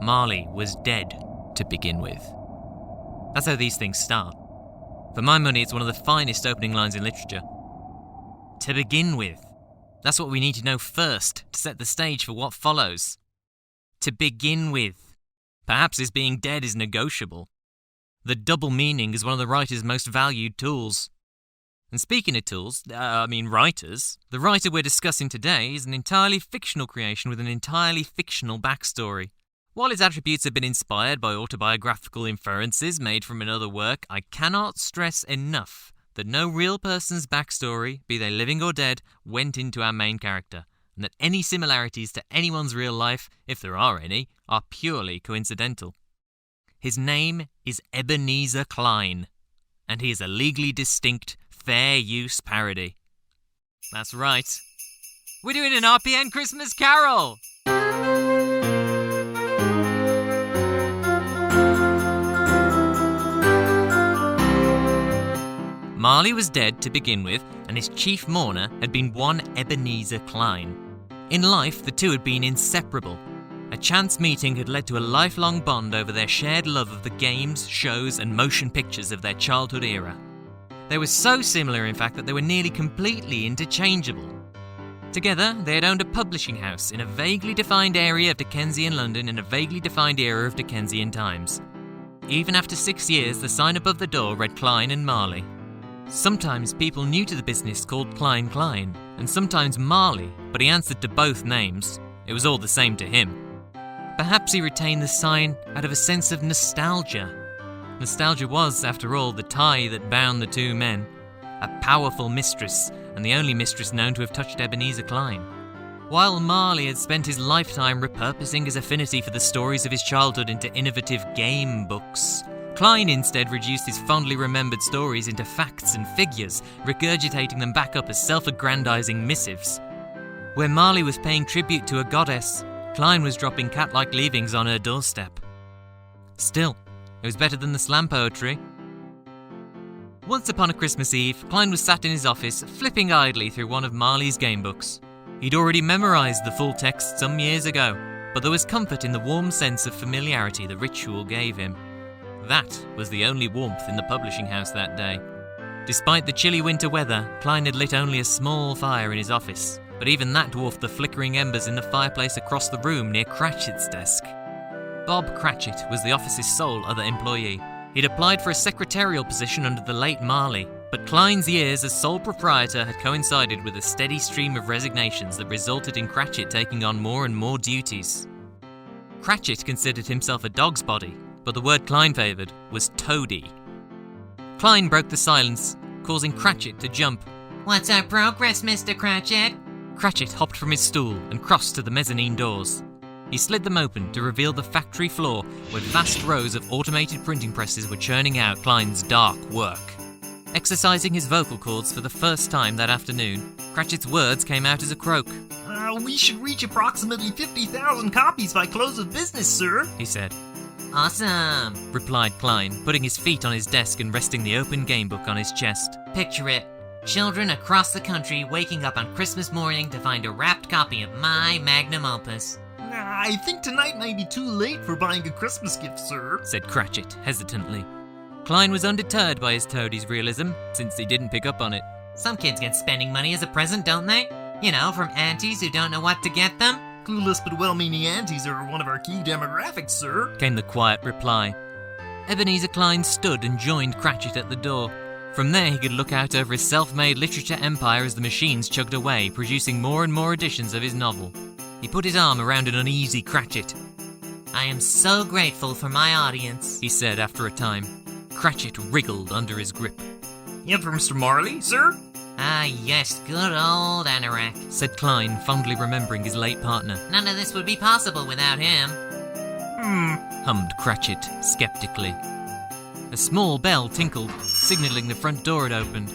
Marley was dead to begin with. That's how these things start. For my money, it's one of the finest opening lines in literature. To begin with. That's what we need to know first to set the stage for what follows. To begin with. Perhaps his being dead is negotiable. The double meaning is one of the writer's most valued tools. And speaking of tools, writers, the writer we're discussing today is an entirely fictional creation with an entirely fictional backstory. While its attributes have been inspired by autobiographical inferences made from another work, I cannot stress enough that no real person's backstory, be they living or dead, went into our main character, and that any similarities to anyone's real life, if there are any, are purely coincidental. His name is Ebenezer Cline, and he is a legally distinct, fair use parody. That's right. We're doing an RPN Christmas Carol! Marley was dead to begin with, and his chief mourner had been one Ebenezer Cline. In life, the two had been inseparable. A chance meeting had led to a lifelong bond over their shared love of the games, shows, and motion pictures of their childhood era. They were so similar, in fact, that they were nearly completely interchangeable. Together, they had owned a publishing house in a vaguely defined area of Dickensian London in a vaguely defined era of Dickensian times. Even after 6 years, the sign above the door read Cline and Marley. Sometimes people new to the business called Cline, and sometimes Marley, but he answered to both names. It was all the same to him. Perhaps he retained the sign out of a sense of nostalgia. Nostalgia was, after all, the tie that bound the two men. A powerful mistress, and the only mistress known to have touched Ebenezer Cline. While Marley had spent his lifetime repurposing his affinity for the stories of his childhood into innovative game books, Cline instead reduced his fondly remembered stories into facts and figures, regurgitating them back up as self-aggrandizing missives. Where Marley was paying tribute to a goddess, Cline was dropping cat-like leavings on her doorstep. Still, it was better than the slam poetry. Once upon a Christmas Eve, Cline was sat in his office, flipping idly through one of Marley's gamebooks. He'd already memorized the full text some years ago, but there was comfort in the warm sense of familiarity the ritual gave him. That was the only warmth in the publishing house that day. Despite the chilly winter weather, Cline had lit only a small fire in his office, but even that dwarfed the flickering embers in the fireplace across the room near Cratchit's desk. Bob Cratchit was the office's sole other employee. He'd applied for a secretarial position under the late Marley, but Cline's years as sole proprietor had coincided with a steady stream of resignations that resulted in Cratchit taking on more and more duties. Cratchit considered himself a dog's body, but the word Cline favoured was toady. Cline broke the silence, causing Cratchit to jump. "What's our progress, Mr. Cratchit?" Cratchit hopped from his stool and crossed to the mezzanine doors. He slid them open to reveal the factory floor where vast rows of automated printing presses were churning out Cline's dark work. Exercising his vocal cords for the first time that afternoon, Cratchit's words came out as a croak. We should reach approximately 50,000 copies by close of business, sir," he said. "Awesome," replied Cline, putting his feet on his desk and resting the open gamebook on his chest. "Picture it. Children across the country waking up on Christmas morning to find a wrapped copy of my magnum opus." "I think tonight might be too late for buying a Christmas gift, sir," said Cratchit hesitantly. Cline was undeterred by his toadie's realism, since he didn't pick up on it. "Some kids get spending money as a present, don't they? You know, from aunties who don't know what to get them." "Clueless but well-meaning aunties are one of our key demographics, sir," came the quiet reply. Ebenezer Cline stood and joined Cratchit at the door. From there he could look out over his self-made literature empire as the machines chugged away, producing more and more editions of his novel. He put his arm around an uneasy Cratchit. "I am so grateful for my audience," he said after a time. Cratchit wriggled under his grip. "You for Mr. Marley, sir?" "Ah, yes, good old Anorak," said Cline, fondly remembering his late partner. "None of this would be possible without him." Hummed Cratchit skeptically. A small bell tinkled, signalling the front door had opened.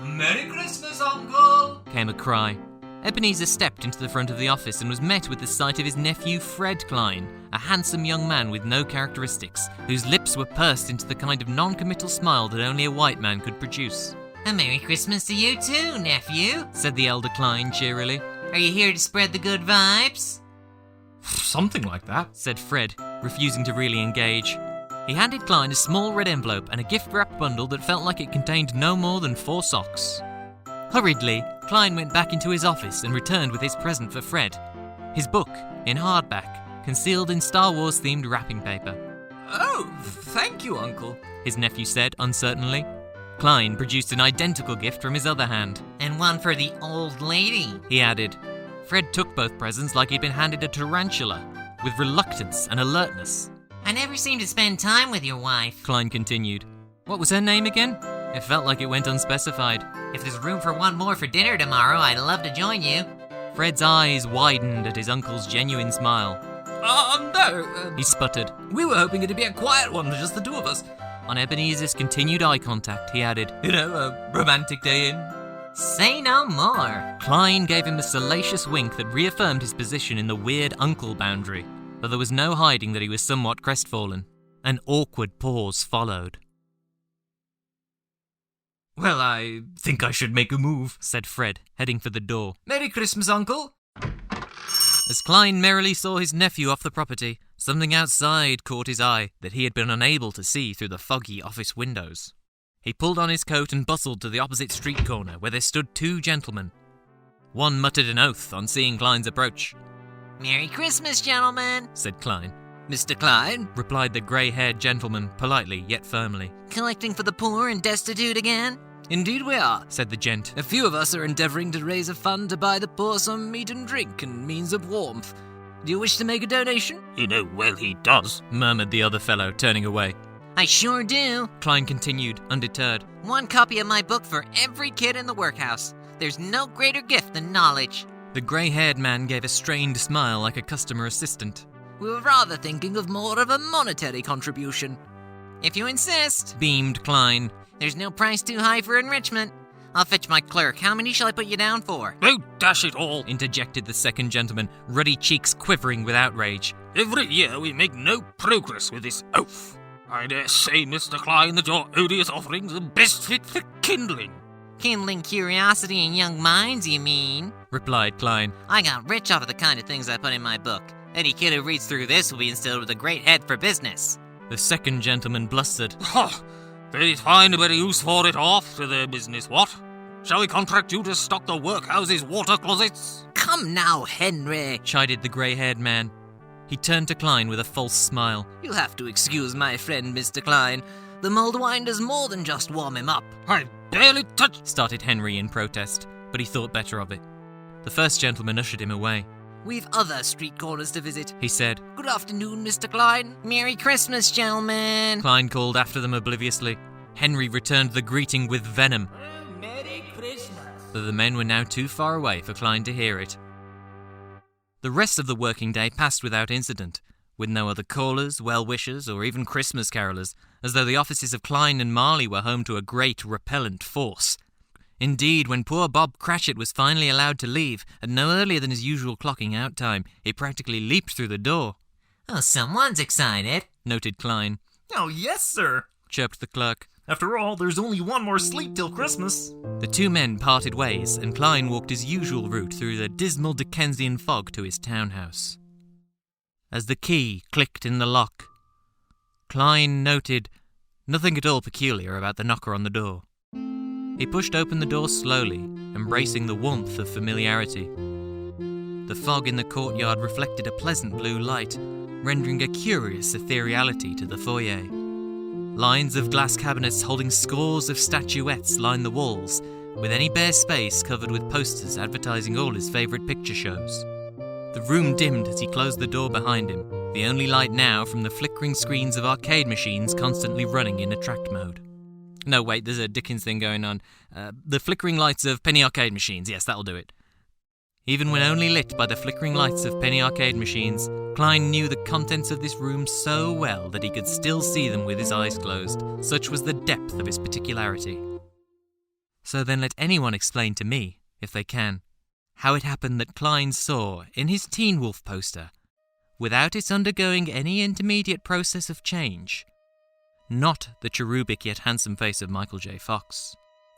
"Merry Christmas, Uncle!" came a cry. Ebenezer stepped into the front of the office and was met with the sight of his nephew Fred Cline, a handsome young man with no characteristics, whose lips were pursed into the kind of non-committal smile that only a white man could produce. "A Merry Christmas to you too, nephew," said the elder Cline cheerily. "Are you here to spread the good vibes?" Something like that, said Fred, refusing to really engage. He handed Cline a small red envelope and a gift-wrapped bundle that felt like it contained no more than 4 socks. Hurriedly, Cline went back into his office and returned with his present for Fred. His book, in hardback, concealed in Star Wars-themed wrapping paper. Oh, thank you, Uncle, his nephew said uncertainly. Cline produced an identical gift from his other hand. And one for the old lady, he added. Fred took both presents like he'd been handed a tarantula, with reluctance and alertness. I never seem to spend time with your wife, Cline continued. What was her name again? It felt like it went unspecified. If there's room for one more for dinner tomorrow, I'd love to join you. Fred's eyes widened at his uncle's genuine smile. No, he sputtered. We were hoping it'd be a quiet one, just the 2 of us. On Ebenezer's continued eye contact, he added, A romantic day in. Say no more. Cline gave him a salacious wink that reaffirmed his position in the weird uncle boundary, but there was no hiding that he was somewhat crestfallen. An awkward pause followed. Well, I think I should make a move, said Fred, heading for the door. Merry Christmas, Uncle. As Cline merrily saw his nephew off the property, something outside caught his eye that he had been unable to see through the foggy office windows. He pulled on his coat and bustled to the opposite street corner where there stood 2 gentlemen. One muttered an oath on seeing Cline's approach. Merry Christmas, gentlemen, said Cline. Mr. Cline, replied the grey-haired gentleman, politely yet firmly. Collecting for the poor and destitute again? Indeed we are, said the gent. A few of us are endeavouring to raise a fund to buy the poor some meat and drink and means of warmth. Do you wish to make a donation? You know well he does, murmured the other fellow, turning away. I sure do, Cline continued, undeterred. 1 copy of my book for every kid in the workhouse. There's no greater gift than knowledge. The grey-haired man gave a strained smile like a customer assistant. We were rather thinking of more of a monetary contribution. If you insist, beamed Cline. There's no price too high for enrichment. I'll fetch my clerk. How many shall I put you down for? Oh, dash it all, interjected the second gentleman, ruddy cheeks quivering with outrage. Every year we make no progress with this oath. I dare say, Mr. Cline, that your odious offerings are best fit for kindling. Kindling curiosity in young minds, you mean? Replied Cline. I got rich off of the kind of things I put in my book. Any kid who reads through this will be instilled with a great head for business. The second gentleman blustered. They'd find a better use for it after their business, what? Shall we contract you to stock the workhouse's water closets? Come now, Henry, chided the grey-haired man. He turned to Cline with a false smile. You'll have to excuse my friend, Mr. Cline. The mulled wine does more than just warm him up. I barely touched, started Henry in protest, but he thought better of it. The first gentleman ushered him away. We've other street corners to visit, he said. Good afternoon, Mr. Cline. Merry Christmas, gentlemen, Cline called after them obliviously. Henry returned the greeting with venom. Merry Christmas. But the men were now too far away for Cline to hear it. The rest of the working day passed without incident, with no other callers, well-wishers, or even Christmas carolers, as though the offices of Cline and Marley were home to a great repellent force. Indeed, when poor Bob Cratchit was finally allowed to leave, at no earlier than his usual clocking out time, he practically leaped through the door. Oh, someone's excited, noted Cline. Oh, yes, sir, chirped the clerk. After all, there's only 1 more sleep till Christmas. The 2 men parted ways, and Cline walked his usual route through the dismal Dickensian fog to his townhouse. As the key clicked in the lock, Cline noted nothing at all peculiar about the knocker on the door. He pushed open the door slowly, embracing the warmth of familiarity. The fog in the courtyard reflected a pleasant blue light, rendering a curious ethereality to the foyer. Lines of glass cabinets holding scores of statuettes lined the walls, with any bare space covered with posters advertising all his favourite picture shows. The room dimmed as he closed the door behind him, the only light now from the flickering screens of arcade machines constantly running in attract mode. No, wait, there's a Dickens thing going on. The flickering lights of penny arcade machines. Yes, that'll do it. Even when only lit by the flickering lights of penny arcade machines, Cline knew the contents of this room so well that he could still see them with his eyes closed. Such was the depth of his particularity. So then let anyone explain to me, if they can, how it happened that Cline saw, in his Teen Wolf poster, without its undergoing any intermediate process of change, not the cherubic yet handsome face of Michael J. Fox,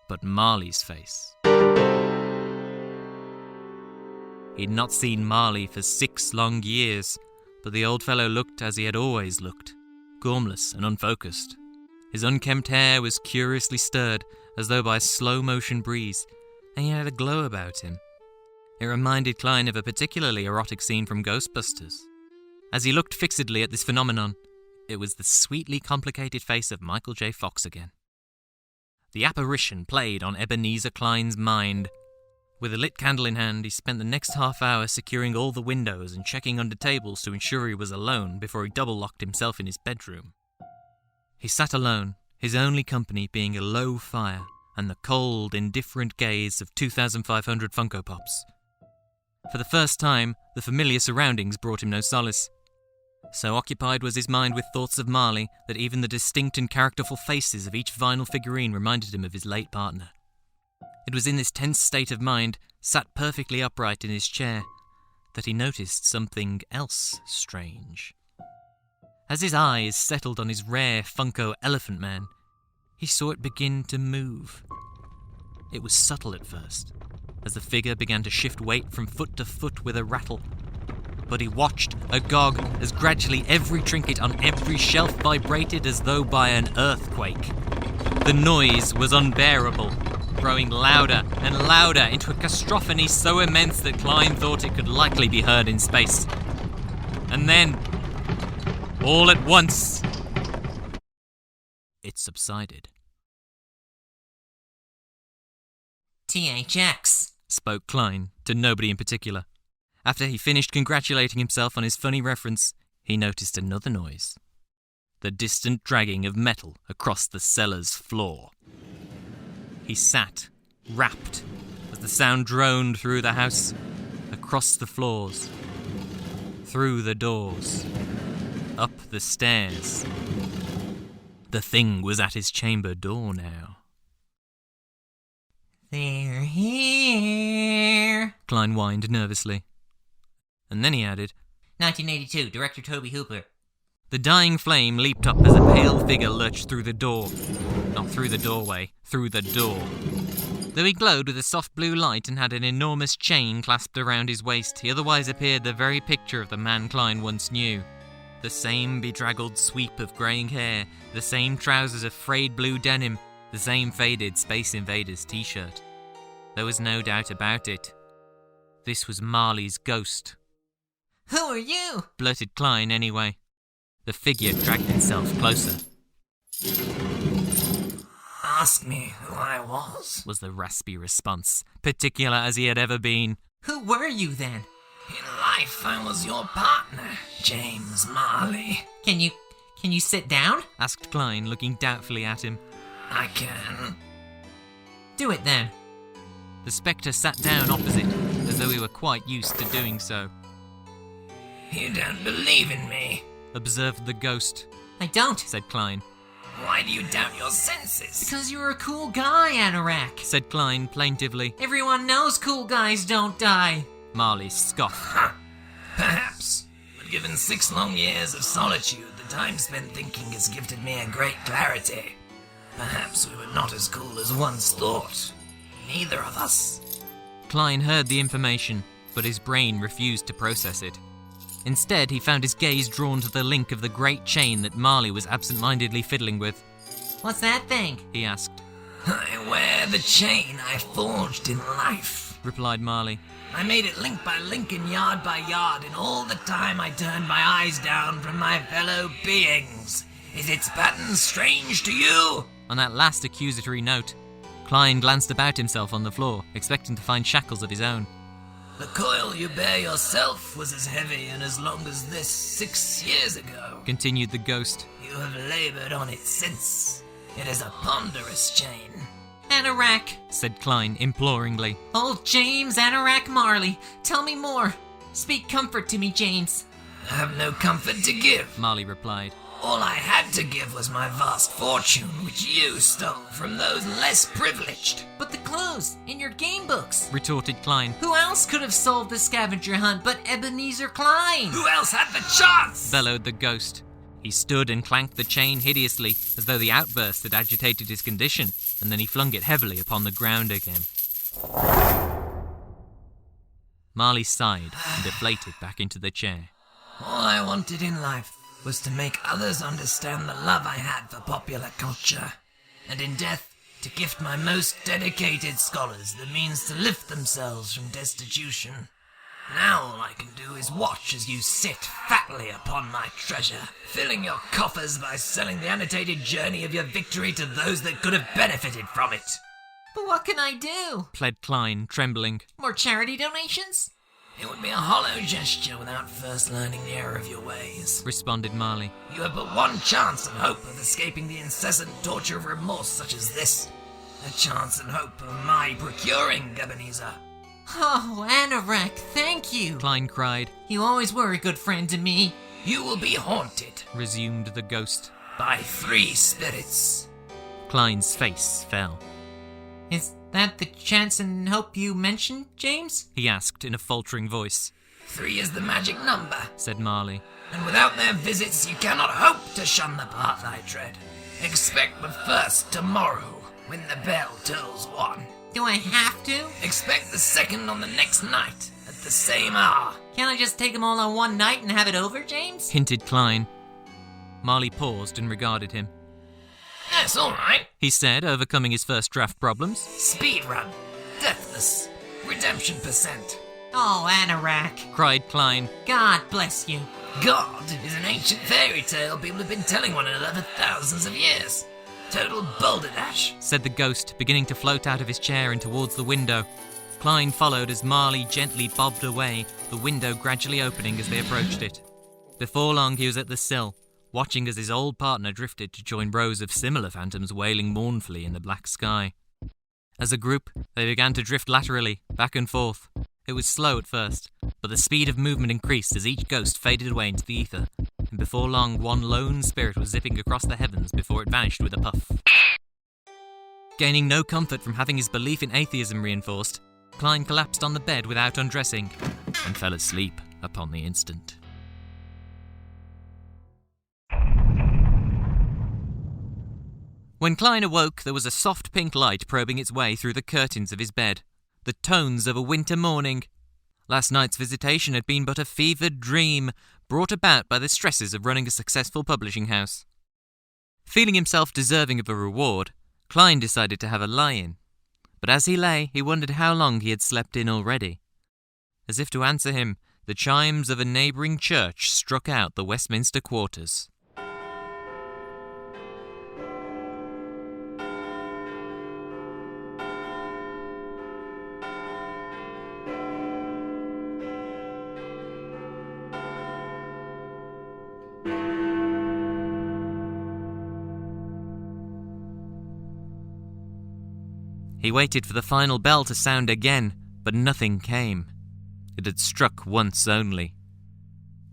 but Marley's face. He'd not seen Marley for 6 long years, but the old fellow looked as he had always looked, gormless and unfocused. His unkempt hair was curiously stirred, as though by a slow-motion breeze, and he had a glow about him. It reminded Cline of a particularly erotic scene from Ghostbusters. As he looked fixedly at this phenomenon, it was the sweetly complicated face of Michael J. Fox again. The apparition played on Ebenezer Cline's mind. With a lit candle in hand, he spent the next half hour securing all the windows and checking under tables to ensure he was alone before he double-locked himself in his bedroom. He sat alone, his only company being a low fire and the cold, indifferent gaze of 2,500 Funko Pops. For the first time, the familiar surroundings brought him no solace. So occupied was his mind with thoughts of Marley that even the distinct and characterful faces of each vinyl figurine reminded him of his late partner. It was in this tense state of mind, sat perfectly upright in his chair, that he noticed something else strange. As his eyes settled on his rare Funko Elephant Man, he saw it begin to move. It was subtle at first, as the figure began to shift weight from foot to foot with a rattle. But he watched, agog, as gradually every trinket on every shelf vibrated as though by an earthquake. The noise was unbearable, growing louder and louder into a cacophony so immense that Cline thought it could likely be heard in space. And then, all at once, it subsided. THX, spoke Cline, to nobody in particular. After he finished congratulating himself on his funny reference, he noticed another noise. The distant dragging of metal across the cellar's floor. He sat, rapt, as the sound droned through the house, across the floors, through the doors, up the stairs. The thing was at his chamber door now. they're here. Cline whined nervously. And then he added, 1982, director Toby Hooper. The dying flame leaped up as a pale figure lurched through the door. Not through the doorway, through the door. Though he glowed with a soft blue light and had an enormous chain clasped around his waist, he otherwise appeared the very picture of the man Cline once knew. The same bedraggled sweep of greying hair, the same trousers of frayed blue denim, the same faded Space Invaders t-shirt. There was no doubt about it. This was Marley's ghost. Who are you? Blurted Cline anyway. The figure dragged itself closer. Ask me who I was the raspy response, particular as he had ever been. Who were you then? In life, I was your partner, James Marley. Can you sit down? Asked Cline, looking doubtfully at him. I can. Do it then. The spectre sat down opposite, as though he were quite used to doing so. You don't believe in me. Observed the ghost, I don't. said Cline. Why do you doubt your senses? Because you're a cool guy, Anorak. Said Cline plaintively. Everyone knows cool guys don't die. Marley scoffed. Perhaps. But given 6 long years of solitude, the time spent thinking has gifted me a great clarity. Perhaps we were not as cool as once thought. Neither of us. Cline heard the information, but his brain refused to process it. Instead, he found his gaze drawn to the link of the great chain that Marley was absent-mindedly fiddling with. What's that thing? He asked. I wear the chain I forged in life, Replied Marley. I made it link by link and yard by yard, and all the time I turned my eyes down from my fellow beings. Is its pattern strange to you? On that last accusatory note, Cline glanced about himself on the floor, expecting to find shackles of his own. The coil you bear yourself was as heavy and as long as this 6 years ago. Continued the ghost. You have labored on it since. It is a ponderous chain. Anorak. Said Cline imploringly. Old James Anorak Marley. Tell me more. Speak comfort to me, James. I have no comfort to give. Marley replied. All I had to give was my vast fortune, which you stole from those less privileged. But the clues in your game books. Retorted Cline. Who else could have solved the scavenger hunt but Ebenezer Cline? Who else had the chance? Bellowed the ghost. He stood and clanked the chain hideously, as though the outburst had agitated his condition, and then he flung it heavily upon the ground again. Marley sighed and deflated back into the chair. All I wanted in life was to make others understand the love I had for popular culture, and in death, to gift my most dedicated scholars the means to lift themselves from destitution. Now all I can do is watch as you sit fatly upon my treasure, filling your coffers by selling the annotated journey of your victory to those that could have benefited from it. But what can I do? Pled Cline, trembling. More charity donations? It would be a hollow gesture without first learning the error of your ways. Responded Marley. You have but one chance and hope of escaping the incessant torture of remorse such as this. A chance and hope of my procuring, Ebenezer. Oh, Anorak, thank you. Cline cried. You always were a good friend to me. You will be haunted Resumed the ghost. by 3 spirits. Cline's face fell. Is that the chance and hope you mentioned, James? He asked in a faltering voice. 3 is the magic number, Said Marley. and without their visits you cannot hope to shun the path I tread. Expect the first tomorrow, when the bell tolls 1. Do I have to? Expect the second on the next night, at the same hour. Can't I just take them all on one night and have it over, James? Hinted Cline. Marley paused and regarded him. That's alright. He said, overcoming his first draft problems. Speed run, deathless, redemption percent. Oh, Anorak. Cried Cline. God bless you. God is an ancient fairy tale people have been telling one another for thousands of years. Total balderdash. Said the ghost, beginning to float out of his chair and towards the window. Cline followed as Marley gently bobbed away, the window gradually opening as they approached it. Before long he was at the sill, watching as his old partner drifted to join rows of similar phantoms wailing mournfully in the black sky. As a group, they began to drift laterally, back and forth. It was slow at first, but the speed of movement increased as each ghost faded away into the ether, and before long one lone spirit was zipping across the heavens before it vanished with a puff. Gaining no comfort from having his belief in atheism reinforced, Cline collapsed on the bed without undressing, and fell asleep upon the instant. When Cline awoke, there was a soft pink light probing its way through the curtains of his bed. The tones of a winter morning. Last night's visitation had been but a fevered dream, brought about by the stresses of running a successful publishing house. Feeling himself deserving of a reward, Cline decided to have a lie-in. But as he lay, he wondered how long he had slept in already. As if to answer him, the chimes of a neighbouring church struck out the Westminster quarters. He waited for the final bell to sound again, but nothing came. It had struck once only,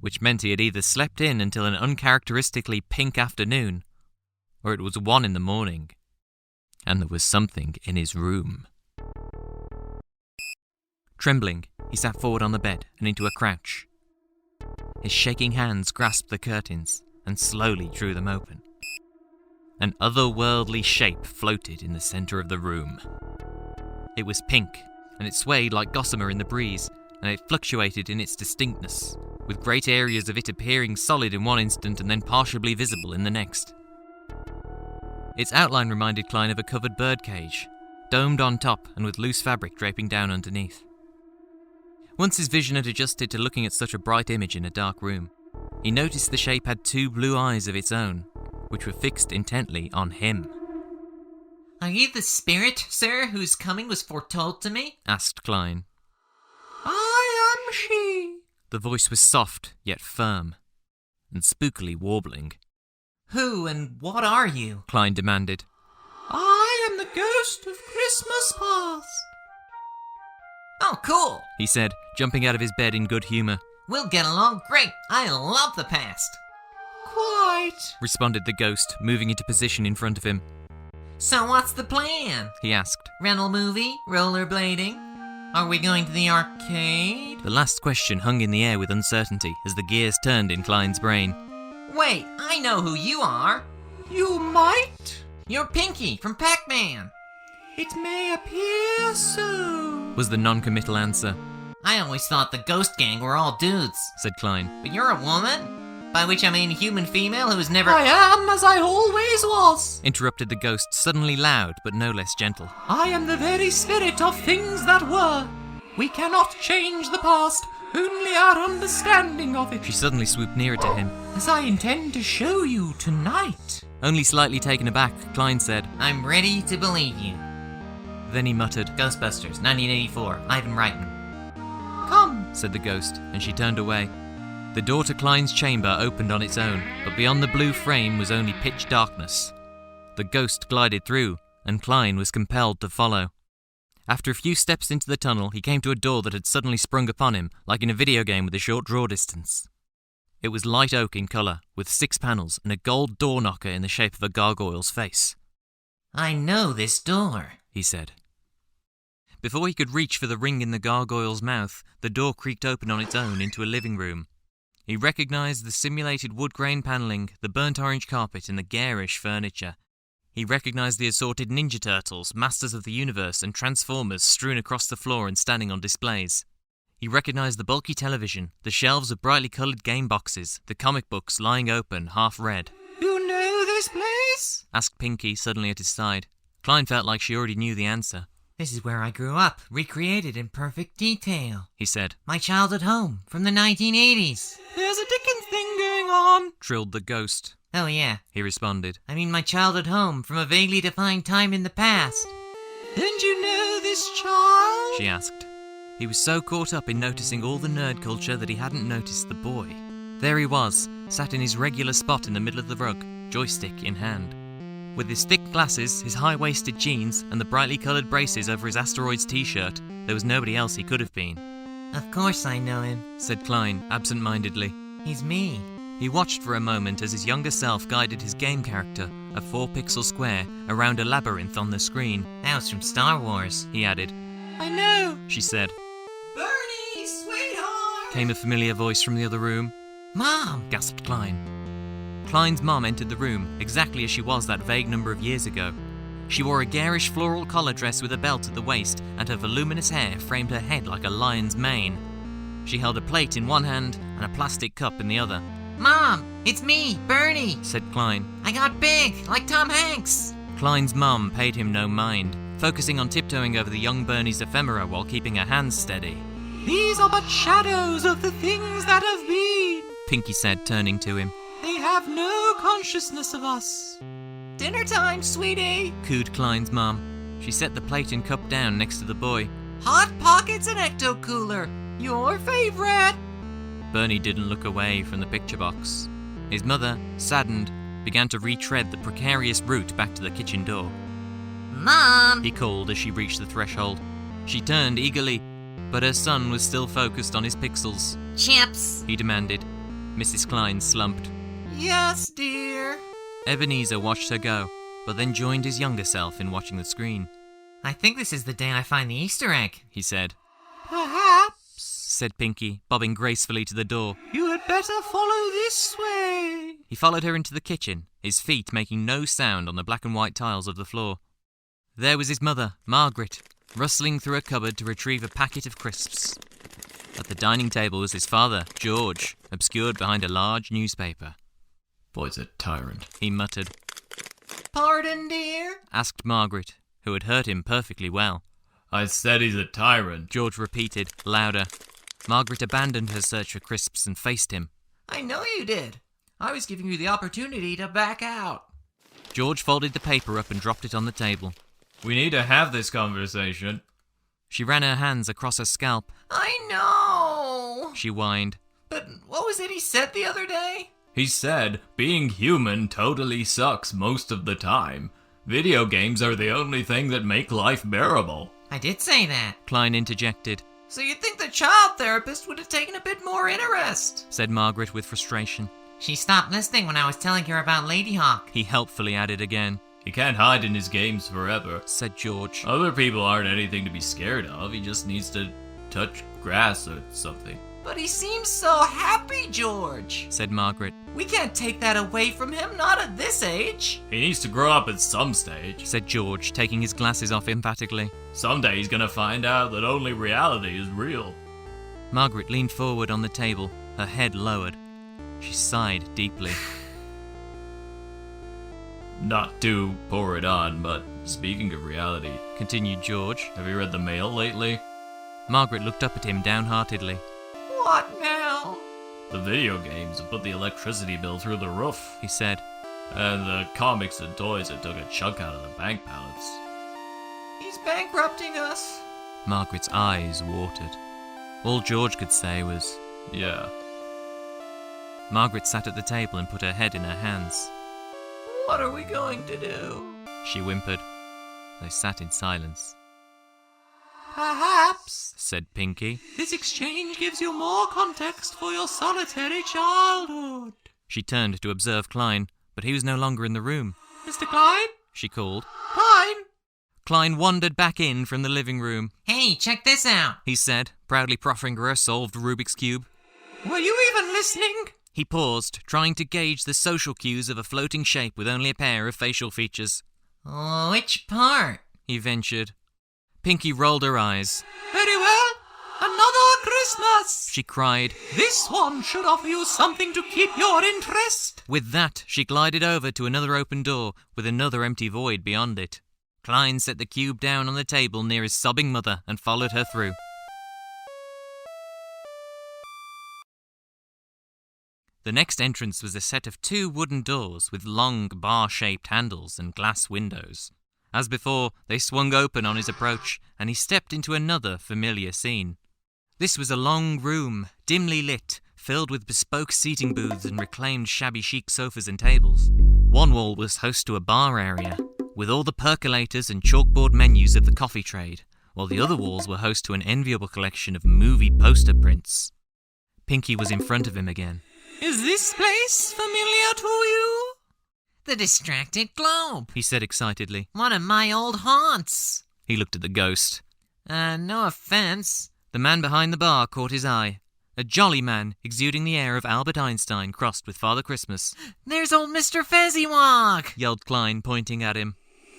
which meant he had either slept in until an uncharacteristically pink afternoon, or it was 1 in the morning, and there was something in his room. Trembling, he sat forward on the bed and into a crouch. His shaking hands grasped the curtains and slowly drew them open. An otherworldly shape floated in the centre of the room. It was pink, and it swayed like gossamer in the breeze, and it fluctuated in its distinctness, with great areas of it appearing solid in one instant and then partially visible in the next. Its outline reminded Cline of a covered birdcage, domed on top and with loose fabric draping down underneath. Once his vision had adjusted to looking at such a bright image in a dark room, he noticed the shape had 2 blue eyes of its own, which were fixed intently on him. Are you the spirit, sir, whose coming was foretold to me? Asked Cline. I am she. The voice was soft, yet firm, and spookily warbling. Who and what are you? Cline demanded. I am the ghost of Christmas past. Oh, cool, He said, jumping out of his bed in good humour. We'll get along great. I love the past. Quite, Responded the ghost, moving into position in front of him. So what's the plan? He asked. Rental movie? Rollerblading? Are we going to the arcade? The last question hung in the air with uncertainty as the gears turned in Cline's brain. Wait, I know who you are. You might? You're Pinky from Pac-Man. It may appear so, Was the non-committal answer. I always thought the ghost gang were all dudes. said Cline. But you're a woman? By which I mean human female who's never— I am as I always was. Interrupted the ghost, suddenly loud but no less gentle. I am the very spirit of things that were. We cannot change the past, only our understanding of it. She suddenly swooped nearer to him. As I intend to show you tonight. Only slightly taken aback, Cline said. I'm ready to believe you. Then he muttered, Ghostbusters, 1984, Ivan Reitman. Come, said the ghost, and she turned away. The door to Cline's chamber opened on its own, but beyond the blue frame was only pitch darkness. The ghost glided through, and Cline was compelled to follow. After a few steps into the tunnel, he came to a door that had suddenly sprung upon him, like in a video game with a short draw distance. It was light oak in colour, with 6 panels and a gold door knocker in the shape of a gargoyle's face. I know this door, he said. Before he could reach for the ring in the gargoyle's mouth, the door creaked open on its own into a living room. He recognised the simulated wood grain panelling, the burnt orange carpet and the garish furniture. He recognised the assorted Ninja Turtles, Masters of the Universe and Transformers strewn across the floor and standing on displays. He recognised the bulky television, the shelves of brightly coloured game boxes, the comic books lying open, half read. you know this place? Asked Pinky suddenly at his side. Cline felt like she already knew the answer. This is where I grew up, recreated in perfect detail. He said. My childhood home, from the 1980s. There's a Dickens thing going on. Trilled the ghost. Oh yeah, He responded. I mean my childhood home, from a vaguely defined time in the past. And you know this child? She asked. He was so caught up in noticing all the nerd culture that he hadn't noticed the boy. There he was, sat in his regular spot in the middle of the rug, joystick in hand. With his thick glasses, his high-waisted jeans, and the brightly coloured braces over his Asteroids t-shirt, there was nobody else he could have been. Of course I know him. Said Cline, absent-mindedly. He's me. He watched for a moment as his younger self guided his game character, a 4-pixel square, around a labyrinth on the screen. That was from Star Wars. He added. I know. She said. Bernie, sweetheart. Came a familiar voice from the other room. Mom! Gasped Cline. Cline's mum entered the room, exactly as she was that vague number of years ago. She wore a garish floral collar dress with a belt at the waist, and her voluminous hair framed her head like a lion's mane. She held a plate in one hand and a plastic cup in the other. Mom! It's me, Bernie! Said Cline. I got big, like Tom Hanks! Cline's mum paid him no mind, focusing on tiptoeing over the young Bernie's ephemera while keeping her hands steady. These are but shadows of the things that have been. Pinky said, turning to him. They have no consciousness of us. Dinner time, sweetie. Cooed Cline's mum. She set the plate and cup down next to the boy. Hot Pockets and Ecto Cooler. Your favorite. Bernie didn't look away from the picture box. His mother, saddened, began to retread the precarious route back to the kitchen door. Mom! He called as she reached the threshold. She turned eagerly, but her son was still focused on his pixels. Chips! He demanded. Mrs. Cline slumped. Yes, dear. Ebenezer watched her go, but then joined his younger self in watching the screen. I think this is the day I find the Easter egg. He said. Perhaps. Said Pinky, bobbing gracefully to the door. You had better follow this way. He followed her into the kitchen, his feet making no sound on the black and white tiles of the floor. There was his mother, Margaret, rustling through a cupboard to retrieve a packet of crisps. At the dining table was his father, George, obscured behind a large newspaper. Boy's a tyrant, he muttered. Pardon, dear? Asked Margaret, who had heard him perfectly well. I said he's a tyrant, George repeated, louder. Margaret abandoned her search for crisps and faced him. I know you did. I was giving you the opportunity to back out. George folded the paper up and dropped it on the table. We need to have this conversation. She ran her hands across her scalp. I know. She whined. But what was it he said the other day? He said, being human totally sucks most of the time. Video games are the only thing that make life bearable. I did say that. Cline interjected. So you'd think the child therapist would have taken a bit more interest, Said Margaret with frustration. She stopped listening when I was telling her about Lady Hawk. He helpfully added again. He can't hide in his games forever. Said George. Other people aren't anything to be scared of. He just needs to touch grass or something. But he seems so happy, George. Said Margaret. We can't take that away from him, not at this age. He needs to grow up at some stage. Said George, taking his glasses off emphatically. Someday he's gonna find out that only reality is real. Margaret leaned forward on the table, her head lowered. She sighed deeply. Not to pour it on, but speaking of reality, Continued George. have you read the mail lately? Margaret looked up at him downheartedly. What now? The video games have put the electricity bill through the roof, He said. and the comics and toys have took a chunk out of the bank balance. He's bankrupting us. Margaret's eyes watered. All George could say was, Yeah. Margaret sat at the table and put her head in her hands. What are we going to do? She whimpered. They sat in silence. Perhaps Said Pinky. this exchange gives you more context for your solitary childhood. She turned to observe Cline, but he was no longer in the room. Mr. Cline? She called. Cline? Cline wandered back in from the living room. Hey, check this out. He said, proudly proffering her a solved Rubik's Cube. Were you even listening? He paused, trying to gauge the social cues of a floating shape with only a pair of facial features. Which part? He ventured. Pinky rolled her eyes. Very well. Another Christmas. She cried. This one should offer you something to keep your interest. With that, she glided over to another open door with another empty void beyond it. Cline set the cube down on the table near his sobbing mother and followed her through. The next entrance was a set of 2 wooden doors with long bar-shaped handles and glass windows. As before, they swung open on his approach, and he stepped into another familiar scene. This was a long room, dimly lit, filled with bespoke seating booths and reclaimed shabby chic sofas and tables. One wall was host to a bar area, with all the percolators and chalkboard menus of the coffee trade, while the other walls were host to an enviable collection of movie poster prints. Pinky was in front of him again. Is this place familiar to you? The Distracted Globe. He said excitedly. One of my old haunts. He looked at the ghost. No offense. The man behind the bar caught his eye. A jolly man, exuding the air of Albert Einstein crossed with Father Christmas. There's old Mr. Fezzywog, Yelled Cline, pointing at him.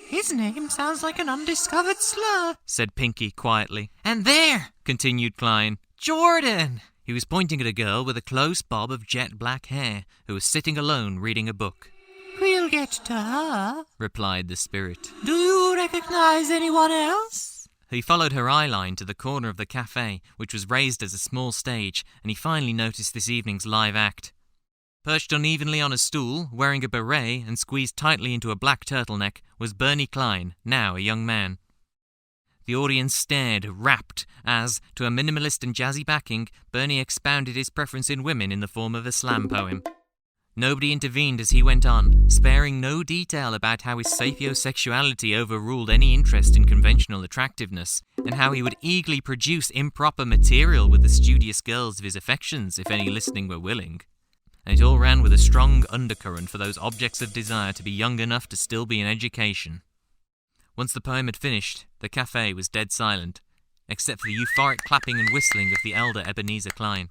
His name sounds like an undiscovered slur. Said Pinky quietly. And there, Continued Cline. Jordan. He was pointing at a girl with a close bob of jet black hair who was sitting alone reading a book. We'll get to her, Replied the spirit. Do you recognize anyone else? He followed her eye line to the corner of the cafe, which was raised as a small stage, and he finally noticed this evening's live act. Perched unevenly on a stool, wearing a beret and squeezed tightly into a black turtleneck, was Bernie Cline, now a young man. The audience stared, rapt, as, to a minimalist and jazzy backing, Bernie expounded his preference in women in the form of a slam poem. Nobody intervened as he went on, sparing no detail about how his sapiosexuality overruled any interest in conventional attractiveness, and how he would eagerly produce improper material with the studious girls of his affections if any listening were willing. And it all ran with a strong undercurrent for those objects of desire to be young enough to still be in education. Once the poem had finished, the cafe was dead silent, except for the euphoric clapping and whistling of the elder Ebenezer Cline.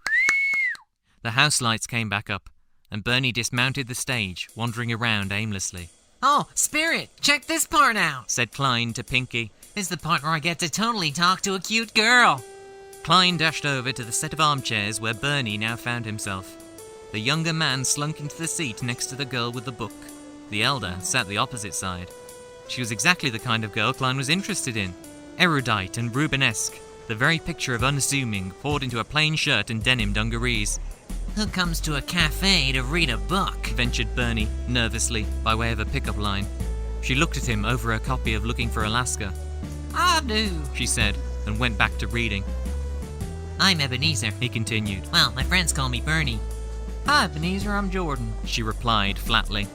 The house lights came back up, and Bernie dismounted the stage, wandering around aimlessly. Oh, Spirit, check this part out. Said Cline to Pinky. This is the part where I get to totally talk to a cute girl. Cline dashed over to the set of armchairs where Bernie now found himself. The younger man slunk into the seat next to the girl with the book. The elder sat the opposite side. She was exactly the kind of girl Cline was interested in. Erudite and Rubenesque, the very picture of unassuming, poured into a plain shirt and denim dungarees. Who comes to a cafe to read a book? Ventured Bernie, nervously, by way of a pickup line. She looked at him over her copy of Looking for Alaska. I do, She said, and went back to reading. I'm Ebenezer. He continued. Well, my friends call me Bernie. Hi, Ebenezer, I'm Jordan. She replied flatly.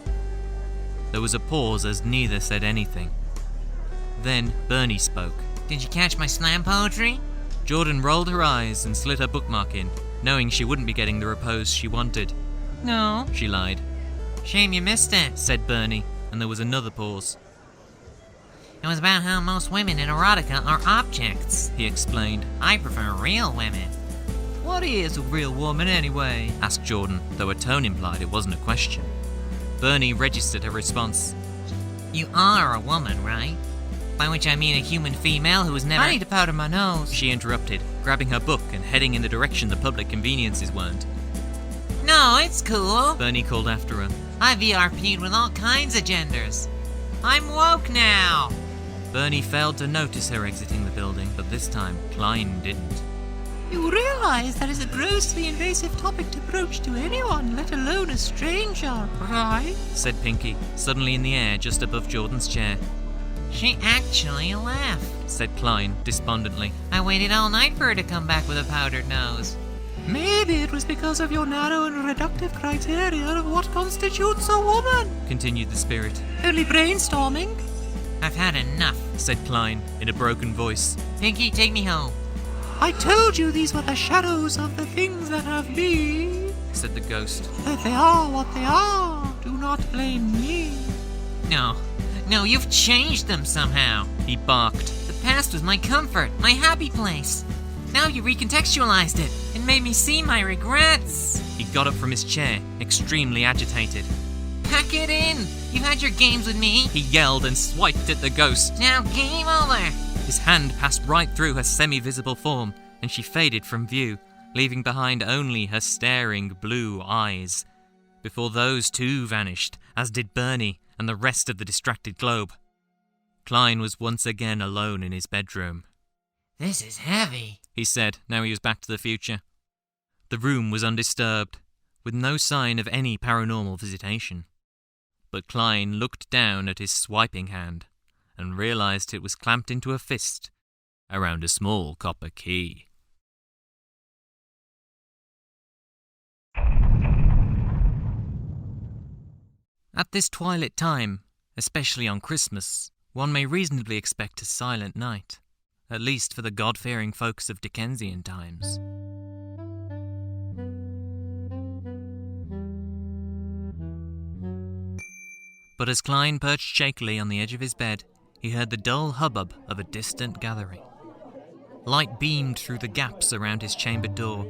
There was a pause as neither said anything. Then Bernie spoke. Did you catch my slam poetry? Jordan rolled her eyes and slid her bookmark in, knowing she wouldn't be getting the repose she wanted. No. She lied. Shame you missed it. Said Bernie, and there was another pause. It was about how most women in erotica are objects. He explained. I prefer real women. What is a real woman anyway? Asked Jordan, though her tone implied it wasn't a question. Bernie registered her response. You are a woman, right? By which I mean a human female who was never— I need to powder my nose. She interrupted, grabbing her book and heading in the direction the public conveniences weren't. No, it's cool. Bernie called after her. I VRP'd with all kinds of genders. I'm woke now. Bernie failed to notice her exiting the building, but this time, Cline didn't. You realize that is a grossly invasive topic to broach to anyone, let alone a stranger, right? Said Pinky, suddenly in the air just above Jordan's chair. She actually left. Said Cline, despondently. I waited all night for her to come back with a powdered nose. Maybe it was because of your narrow and reductive criteria of what constitutes a woman. Continued the spirit. Only brainstorming. I've had enough. Said Cline, in a broken voice. Pinky, take me home. I told you these were the shadows of the things that have been. Said the ghost. That they are what they are. Do not blame me. No, you've changed them somehow. He barked. The past was my comfort, my happy place. Now you recontextualized it and made me see my regrets. He got up from his chair, extremely agitated. Pack it in. You had your games with me. He yelled and swiped at the ghost. Now game over. His hand passed right through her semi-visible form, and she faded from view, leaving behind only her staring blue eyes. Before those too vanished, as did Bernie and the rest of the distracted globe. Cline was once again alone in his bedroom. This is heavy, he said, now he was back to the future. The room was undisturbed, with no sign of any paranormal visitation. But Cline looked down at his swiping hand and realized it was clamped into a fist around a small copper key. At this twilight time, especially on Christmas, one may reasonably expect a silent night, at least for the God-fearing folks of Dickensian times. But as Cline perched shakily on the edge of his bed, he heard the dull hubbub of a distant gathering. Light beamed through the gaps around his chamber door.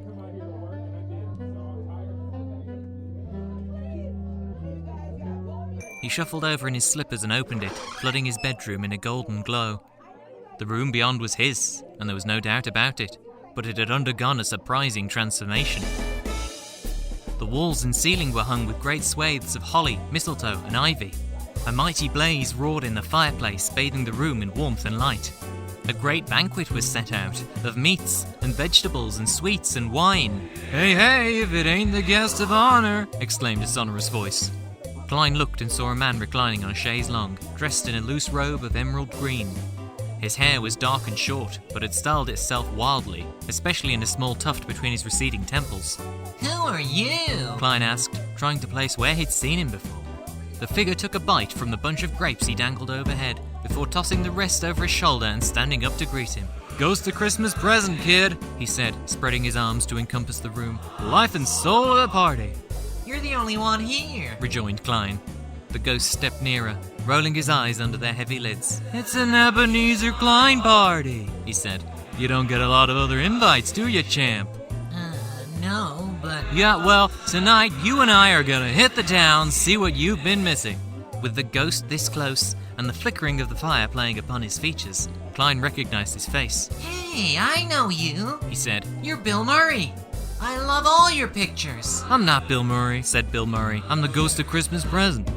He shuffled over in his slippers and opened it, flooding his bedroom in a golden glow. The room beyond was his, and there was no doubt about it, but it had undergone a surprising transformation. The walls and ceiling were hung with great swathes of holly, mistletoe, and ivy. A mighty blaze roared in the fireplace, bathing the room in warmth and light. A great banquet was set out, of meats and vegetables and sweets and wine. "Hey, hey, if it ain't the guest of honor!" exclaimed a sonorous voice. Cline looked and saw a man reclining on a chaise longue, dressed in a loose robe of emerald green. His hair was dark and short, but had styled itself wildly, especially in a small tuft between his receding temples. Who are you? Cline asked, trying to place where he'd seen him before. The figure took a bite from the bunch of grapes he dangled overhead, before tossing the rest over his shoulder and standing up to greet him. "Ghost of Christmas present, kid," he said, spreading his arms to encompass the room. "Life and soul of the party." You're the only one here, rejoined Cline. The ghost stepped nearer, rolling his eyes under their heavy lids. "It's an Ebenezer Cline party," he said. "You don't get a lot of other invites, do you, champ?" No, but... "Yeah, well, tonight you and I are gonna hit the town, see what you've been missing." With the ghost this close, and the flickering of the fire playing upon his features, Cline recognized his face. Hey, I know you, he said. "You're Bill Murray. I love all your pictures." "I'm not Bill Murray," said Bill Murray. "I'm the ghost of Christmas present.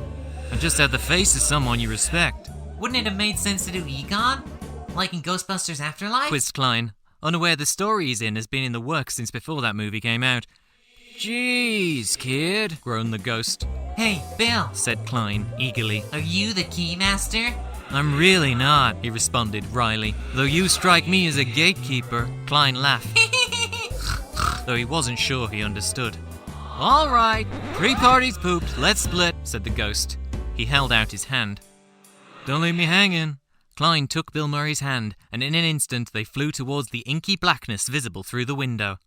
I just have the face of someone you respect." Wouldn't it have made sense to do Egon? Like in Ghostbusters Afterlife? Quizzed Cline, unaware the story he's in has been in the works since before that movie came out. "Jeez, kid," groaned the ghost. "Hey, Bill," said Cline, eagerly. "Are you the Keymaster?" "I'm really not," he responded wryly. "Though you strike me as a gatekeeper." Cline laughed, though he wasn't sure he understood. "All right, pre-party's pooped, let's split," said the ghost. He held out his hand. "Don't leave me hanging." Cline took Bill Murray's hand, and in an instant they flew towards the inky blackness visible through the window.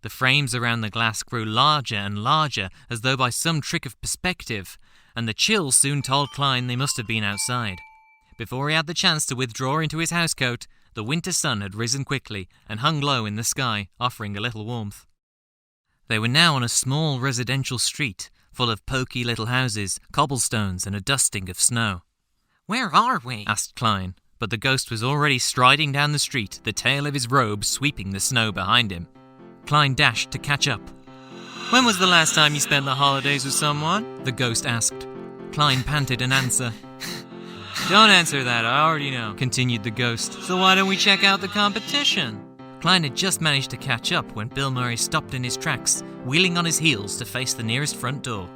The frames around the glass grew larger and larger, as though by some trick of perspective, and the chill soon told Cline they must have been outside. Before he had the chance to withdraw into his housecoat, the winter sun had risen quickly and hung low in the sky, offering a little warmth. They were now on a small residential street, full of poky little houses, cobblestones, and a dusting of snow. "Where are we?" asked Cline, but the ghost was already striding down the street, the tail of his robe sweeping the snow behind him. Cline dashed to catch up. "When was the last time you spent the holidays with someone?" the ghost asked. Cline panted an answer. "Don't answer that, I already know," continued the ghost. "So why don't we check out the competition?" Cline had just managed to catch up when Bill Murray stopped in his tracks, wheeling on his heels to face the nearest front door.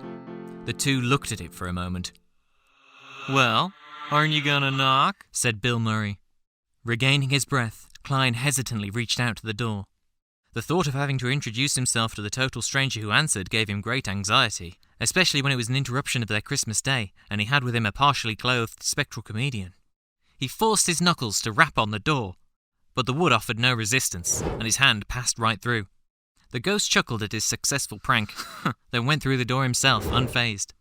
The two looked at it for a moment. "Well, aren't you gonna knock?" said Bill Murray. Regaining his breath, Cline hesitantly reached out to the door. The thought of having to introduce himself to the total stranger who answered gave him great anxiety, especially when it was an interruption of their Christmas day, and he had with him a partially clothed spectral comedian. He forced his knuckles to rap on the door, but the wood offered no resistance, and his hand passed right through. The ghost chuckled at his successful prank, then went through the door himself, unfazed.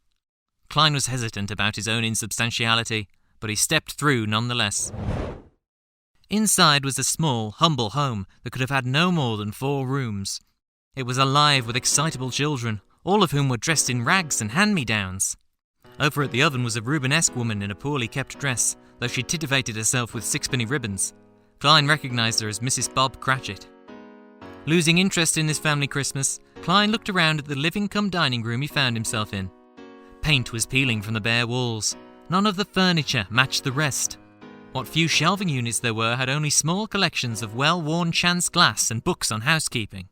Cline was hesitant about his own insubstantiality, but he stepped through nonetheless. Inside was a small, humble home that could have had no more than 4 rooms. It was alive with excitable children, all of whom were dressed in rags and hand-me-downs. Over at the oven was a Rubenesque woman in a poorly kept dress, though she titivated herself with 6-penny ribbons. Cline recognised her as Mrs. Bob Cratchit. Losing interest in this family Christmas, Cline looked around at the living-cum-dining room he found himself in. Paint was peeling from the bare walls. None of the furniture matched the rest. What few shelving units there were had only small collections of well-worn chance glass and books on housekeeping.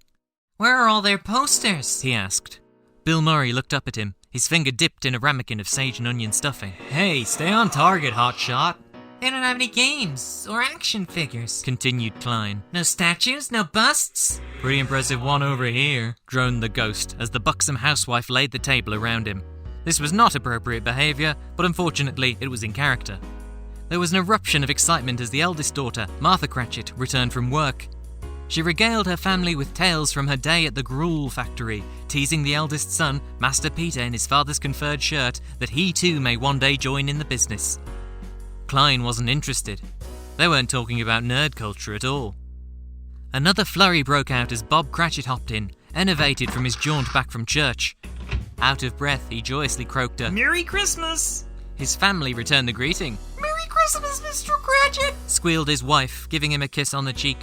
Where are all their posters? He asked. Bill Murray looked up at him, his finger dipped in a ramekin of sage and onion stuffing. "Hey, stay on target, hotshot," They don't have any games or action figures. continued Cline. No statues, no busts. "Pretty impressive one over here," droned the ghost as the buxom housewife laid the table around him. This was not appropriate behaviour, but unfortunately it was in character. There was an eruption of excitement as the eldest daughter, Martha Cratchit, returned from work. She regaled her family with tales from her day at the gruel factory, teasing the eldest son, Master Peter in his father's conferred shirt, that he too may one day join in the business. Cline wasn't interested. They weren't talking about nerd culture at all. Another flurry broke out as Bob Cratchit hopped in, enervated from his jaunt back from church. Out of breath, he joyously croaked a Merry Christmas! His family returned the greeting. Merry Christmas, Mr. Cratchit! Squealed his wife, giving him a kiss on the cheek.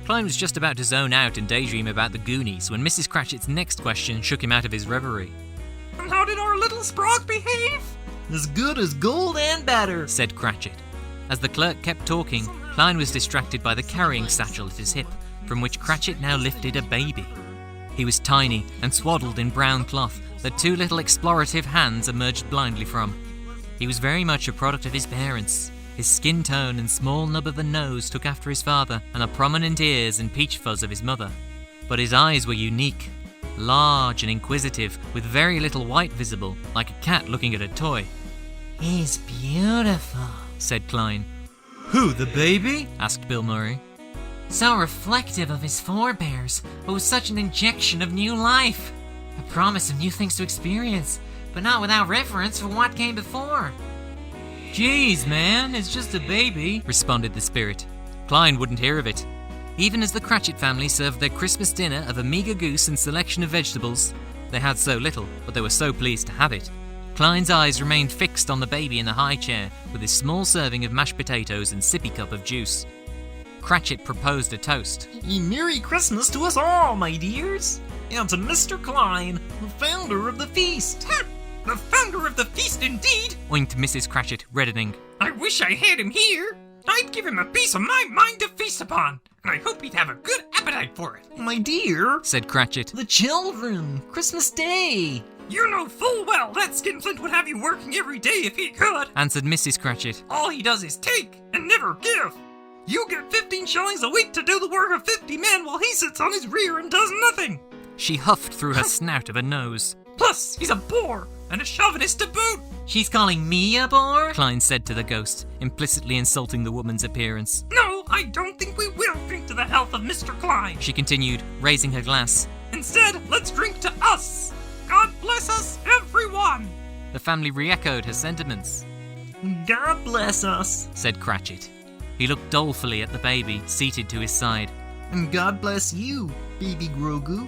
Cline was just about to zone out and daydream about the Goonies when Mrs. Cratchit's next question shook him out of his reverie. And how did our little Sprague behave? As good as gold and better, said Cratchit. As the clerk kept talking, Cline was distracted by the carrying satchel at his hip, from which Cratchit now lifted a baby. He was tiny and swaddled in brown cloth that 2 little explorative hands emerged blindly from. He was very much a product of his parents. His skin tone and small nub of a nose took after his father, and the prominent ears and peach fuzz of his mother. But his eyes were unique, large and inquisitive, with very little white visible, like a cat looking at a toy. He's beautiful, said Cline. "Who, the baby?" asked Bill Murray. So reflective of his forebears, but with such an injection of new life. A promise of new things to experience, but not without reverence for what came before. "Geez, man, it's just a baby," responded the spirit. Cline wouldn't hear of it. Even as the Cratchit family served their Christmas dinner of a meagre goose and selection of vegetables, they had so little, but they were so pleased to have it. Cline's eyes remained fixed on the baby in the high chair, with his small serving of mashed potatoes and sippy cup of juice. Cratchit proposed a toast. A Merry Christmas to us all, my dears, and to Mr. Cline, the founder of the feast. The founder of the feast, indeed, oinked Mrs. Cratchit, reddening. I wish I had him here. I'd give him a piece of my mind to feast upon, and I hope he'd have a good appetite for it. My dear, said Cratchit. The children, Christmas Day. You know full well that Skinflint would have you working every day if he could, answered Mrs. Cratchit. All he does is take and never give. You get 15 shillings a week to do the work of 50 men while he sits on his rear and does nothing. She huffed through her snout of a nose. Plus, he's a bore and a chauvinist to boot. She's calling me a bore? Cline said to the ghost, implicitly insulting the woman's appearance. No, I don't think we will drink to the health of Mr. Cline, she continued, raising her glass. Instead, let's drink to us. God bless us, everyone. The family re-echoed her sentiments. God bless us, said Cratchit. He looked dolefully at the baby, seated to his side. And God bless you, baby Grogu.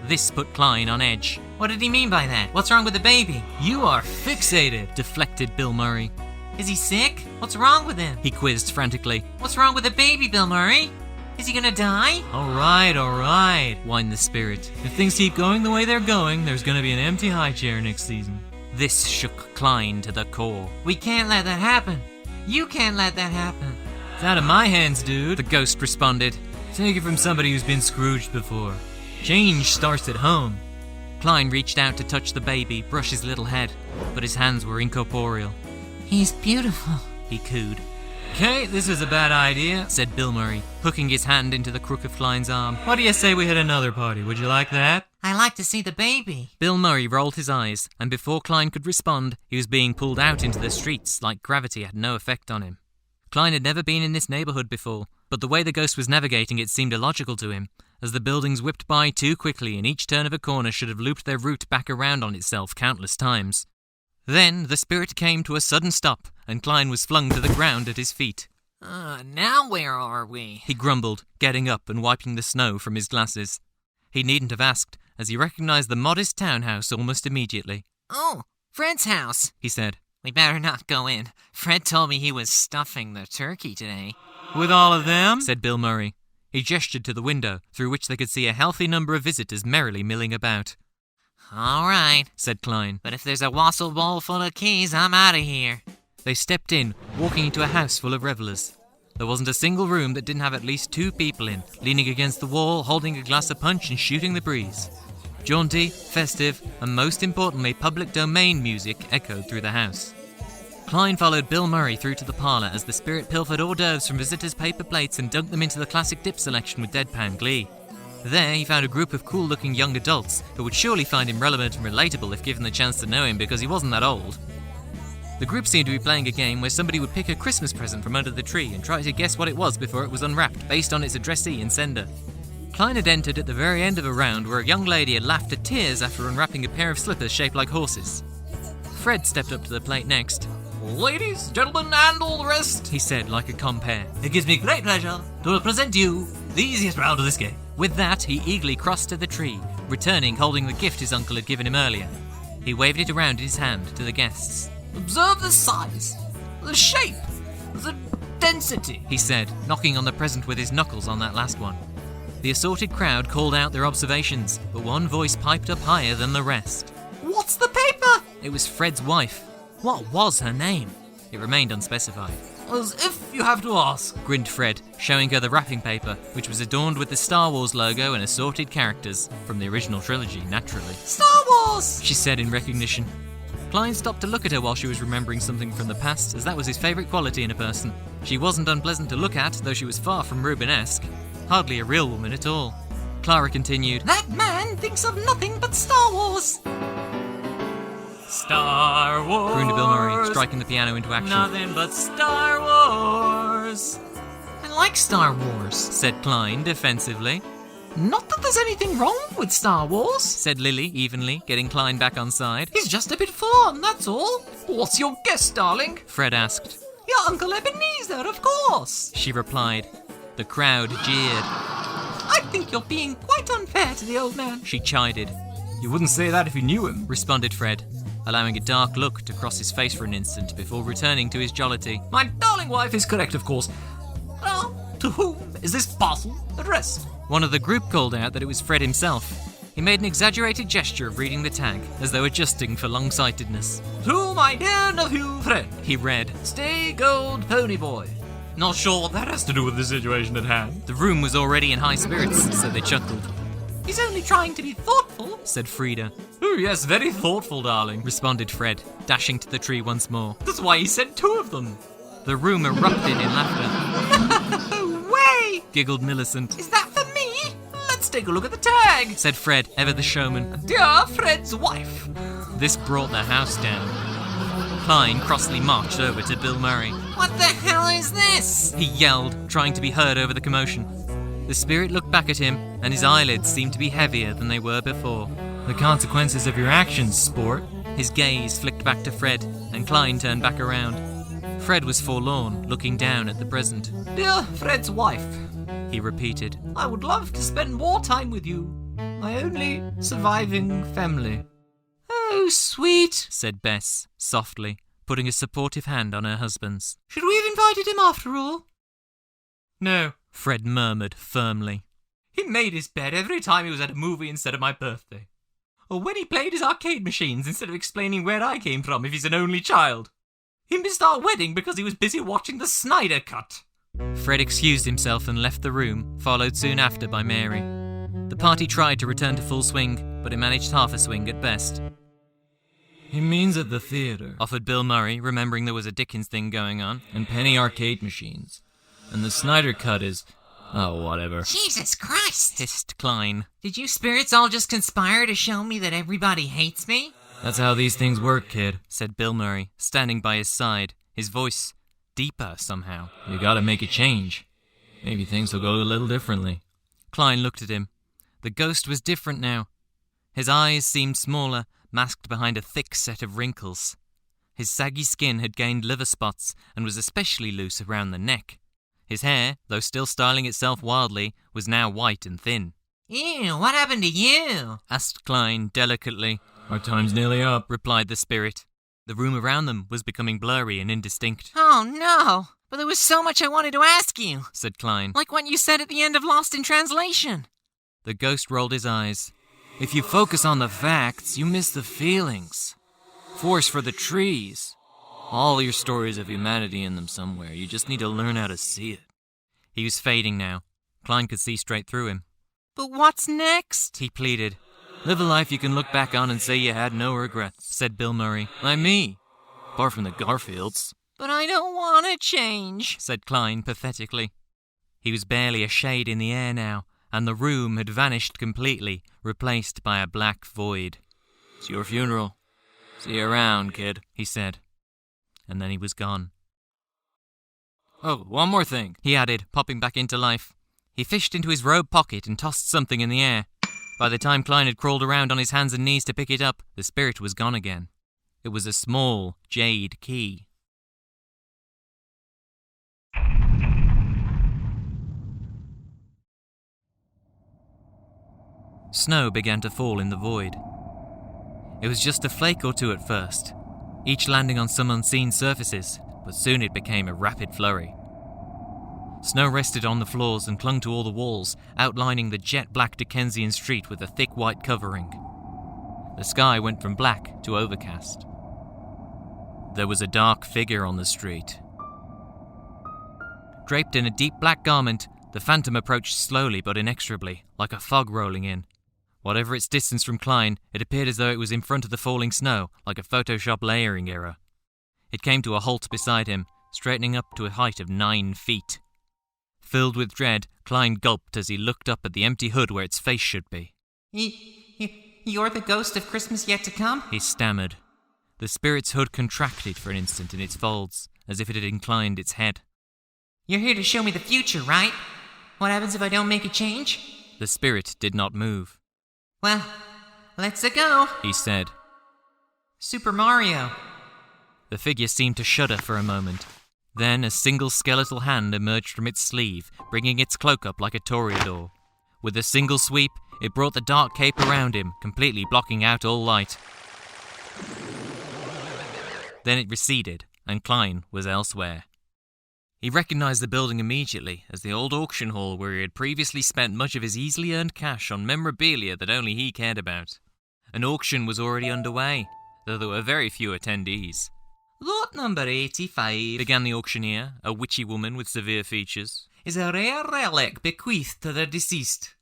This put Cline on edge. What did he mean by that? What's wrong with the baby? You are fixated, deflected Bill Murray. Is he sick? What's wrong with him? He quizzed frantically. What's wrong with the baby, Bill Murray? Is he gonna die? All right, whined the spirit. If things keep going the way they're going, there's gonna be an empty high chair next season. This shook Cline to the core. We can't let that happen. You can't let that happen. It's out of my hands, dude, the ghost responded. Take it from somebody who's been Scrooged before. Change starts at home. Cline reached out to touch the baby, brush his little head, but his hands were incorporeal. He's beautiful, he cooed. Okay, this was a bad idea, said Bill Murray, hooking his hand into the crook of Cline's arm. What do you say we had another party? Would you like that? I like to see the baby. Bill Murray rolled his eyes, and before Cline could respond, he was being pulled out into the streets like gravity had no effect on him. Cline had never been in this neighborhood before, but the way the ghost was navigating it seemed illogical to him, as the buildings whipped by too quickly and each turn of a corner should have looped their route back around on itself countless times. Then the spirit came to a sudden stop, and Cline was flung to the ground at his feet. Now where are we? He grumbled, getting up and wiping the snow from his glasses. He needn't have asked, as he recognized the modest townhouse almost immediately. Oh, Fred's house, he said. We better not go in. Fred told me he was stuffing the turkey today. With all of them? Said Bill Murray. He gestured to the window, through which they could see a healthy number of visitors merrily milling about. All right, said Cline. But if there's a wassail bowl full of keys, I'm out of here. They stepped in, walking into a house full of revellers. There wasn't a single room that didn't have at least 2 people in, leaning against the wall, holding a glass of punch and shooting the breeze. Jaunty, festive, and most importantly, public domain music echoed through the house. Cline followed Bill Murray through to the parlour as the spirit pilfered hors d'oeuvres from visitors' paper plates and dunked them into the classic dip selection with deadpan glee. There, he found a group of cool-looking young adults who would surely find him relevant and relatable if given the chance to know him because he wasn't that old. The group seemed to be playing a game where somebody would pick a Christmas present from under the tree and try to guess what it was before it was unwrapped, based on its addressee and sender. Cline had entered at the very end of a round where a young lady had laughed at tears after unwrapping a pair of slippers shaped like horses. Fred stepped up to the plate next. Ladies, gentlemen, and all the rest, he said like a compere. It gives me great pleasure to present you the easiest round of this game. With that, he eagerly crossed to the tree, returning holding the gift his uncle had given him earlier. He waved it around in his hand to the guests. Observe the size, the shape, the density, he said, knocking on the present with his knuckles on that last one. The assorted crowd called out their observations, but one voice piped up higher than the rest. What's the paper? It was Fred's wife. What was her name? It remained unspecified. As if you have to ask, grinned Fred, showing her the wrapping paper, which was adorned with the Star Wars logo and assorted characters, from the original trilogy, naturally. Star Wars, she said in recognition. Cline stopped to look at her while she was remembering something from the past, as that was his favourite quality in a person. She wasn't unpleasant to look at, though she was far from Rubenesque. Hardly a real woman at all. Clara continued, That man thinks of nothing but Star Wars. Star Wars, crooned Bill Murray, striking the piano into action. Nothing but Star Wars. I like Star Wars, said Cline defensively. Not that there's anything wrong with Star Wars, said Lily evenly, getting Cline back on side. He's just a bit fun, that's all. What's your guess, darling? Fred asked. Your Uncle Ebenezer, of course, she replied. The crowd jeered. I think you're being quite unfair to the old man, she chided. You wouldn't say that if you knew him, responded Fred, allowing a dark look to cross his face for an instant before returning to his jollity. My darling wife is correct, of course. To whom is this parcel addressed? One of the group called out that it was Fred himself. He made an exaggerated gesture of reading the tag, as though adjusting for long-sightedness. To my dear nephew Fred, he read. Stay gold pony boy. Not sure what that has to do with the situation at hand. The room was already in high spirits, so they chuckled. He's only trying to be thoughtful, said Frida. Oh yes, very thoughtful, darling, responded Fred, dashing to the tree once more. That's why he sent 2 of them. The room erupted in laughter. No way, giggled Millicent. Is that for me? Let's take a look at the tag, said Fred, ever the showman. Dear Fred's wife. This brought the house down. Cline crossly marched over to Bill Murray. What the hell is this? He yelled, trying to be heard over the commotion. The spirit looked back at him, and his eyelids seemed to be heavier than they were before. The consequences of your actions, sport. His gaze flicked back to Fred, and Cline turned back around. Fred was forlorn, looking down at the present. Dear Fred's wife, he repeated. I would love to spend more time with you, my only surviving family. Oh, sweet, said Bess, softly, putting a supportive hand on her husband's. Should we have invited him after all? No, Fred murmured firmly. He made his bed every time he was at a movie instead of my birthday. Or when he played his arcade machines instead of explaining where I came from if he's an only child. He missed our wedding because he was busy watching the Snyder Cut. Fred excused himself and left the room, followed soon after by Mary. The party tried to return to full swing, but it managed half a swing at best. He means at the theatre. Offered Bill Murray, remembering there was a Dickens thing going on. And penny arcade machines. And the Snyder Cut is... oh, whatever. Jesus Christ! Hissed Cline. Did you spirits all just conspire to show me that everybody hates me? That's how these things work, kid. Said Bill Murray, standing by his side, his voice deeper somehow. You gotta make a change. Maybe things will go a little differently. Cline looked at him. The ghost was different now. His eyes seemed smaller, masked behind a thick set of wrinkles. His saggy skin had gained liver spots and was especially loose around the neck. His hair, though still styling itself wildly, was now white and thin. Ew, what happened to you? Asked Cline delicately. Our time's nearly up, Replied the spirit. The room around them was becoming blurry and indistinct. Oh no, but there was so much I wanted to ask you. Said Cline. Like what you said at the end of Lost in Translation. The ghost rolled his eyes. If you focus on the facts, you miss the feelings. Forest for the trees. All your stories have humanity in them somewhere. You just need to learn how to see it. He was fading now. Cline could see straight through him. But what's next? He pleaded. Live a life you can look back on and say you had no regrets. Said Bill Murray. Like me. Apart from the Garfields. But I don't want to change. Said Cline pathetically. He was barely a shade in the air now, and the room had vanished completely, replaced by a black void. It's your funeral. See you around, kid, he said. And then he was gone. Oh, one more thing, he added, popping back into life. He fished into his robe pocket and tossed something in the air. By the time Cline had crawled around on his hands and knees to pick it up, the spirit was gone again. It was a small jade key. Snow began to fall in the void. It was just a flake or two at first, each landing on some unseen surfaces, but soon it became a rapid flurry. Snow rested on the floors and clung to all the walls, outlining the jet-black Dickensian street with a thick white covering. The sky went from black to overcast. There was a dark figure on the street. Draped in a deep black garment, the phantom approached slowly but inexorably, like a fog rolling in. Whatever its distance from Cline, it appeared as though it was in front of the falling snow, like a Photoshop layering error. It came to a halt beside him, straightening up to a height of 9 feet. Filled with dread, Cline gulped as he looked up at the empty hood where its face should be. You're the ghost of Christmas yet to come? He stammered. The spirit's hood contracted for an instant in its folds, as if it had inclined its head. You're here to show me the future, right? What happens if I don't make a change? The spirit did not move. Well, let's go, he said. Super Mario. The figure seemed to shudder for a moment. Then a single skeletal hand emerged from its sleeve, bringing its cloak up like a toreador. With a single sweep, it brought the dark cape around him, completely blocking out all light. Then it receded, and Cline was elsewhere. He recognized the building immediately as the old auction hall where he had previously spent much of his easily earned cash on memorabilia that only he cared about. An auction was already underway, though there were very few attendees. Lot number 85, began the auctioneer, a witchy woman with severe features, is a rare relic bequeathed to the deceased.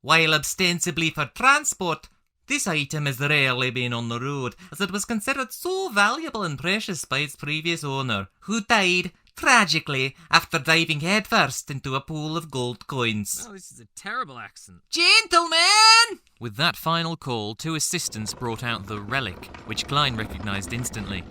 While ostensibly for transport, this item has rarely been on the road, as it was considered so valuable and precious by its previous owner, who died tragically after diving headfirst into a pool of gold coins. Oh, this is a terrible accent. Gentlemen! With that final call, 2 assistants brought out the relic, which Cline recognized instantly.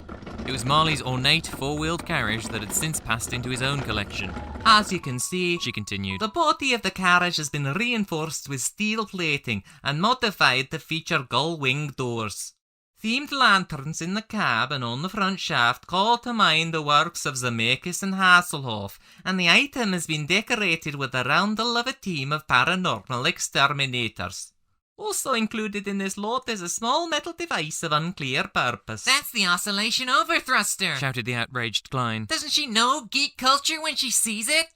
It was Marley's ornate 4-wheeled carriage that had since passed into his own collection. As you can see, she continued, the body of the carriage has been reinforced with steel plating and modified to feature gull-wing doors. Themed lanterns in the cab and on the front shaft call to mind the works of Zemeckis and Hasselhoff, and the item has been decorated with the roundel of a team of paranormal exterminators. Also included in this lot is a small metal device of unclear purpose. That's the oscillation overthruster, shouted the outraged Cline. Doesn't she know geek culture when she sees it?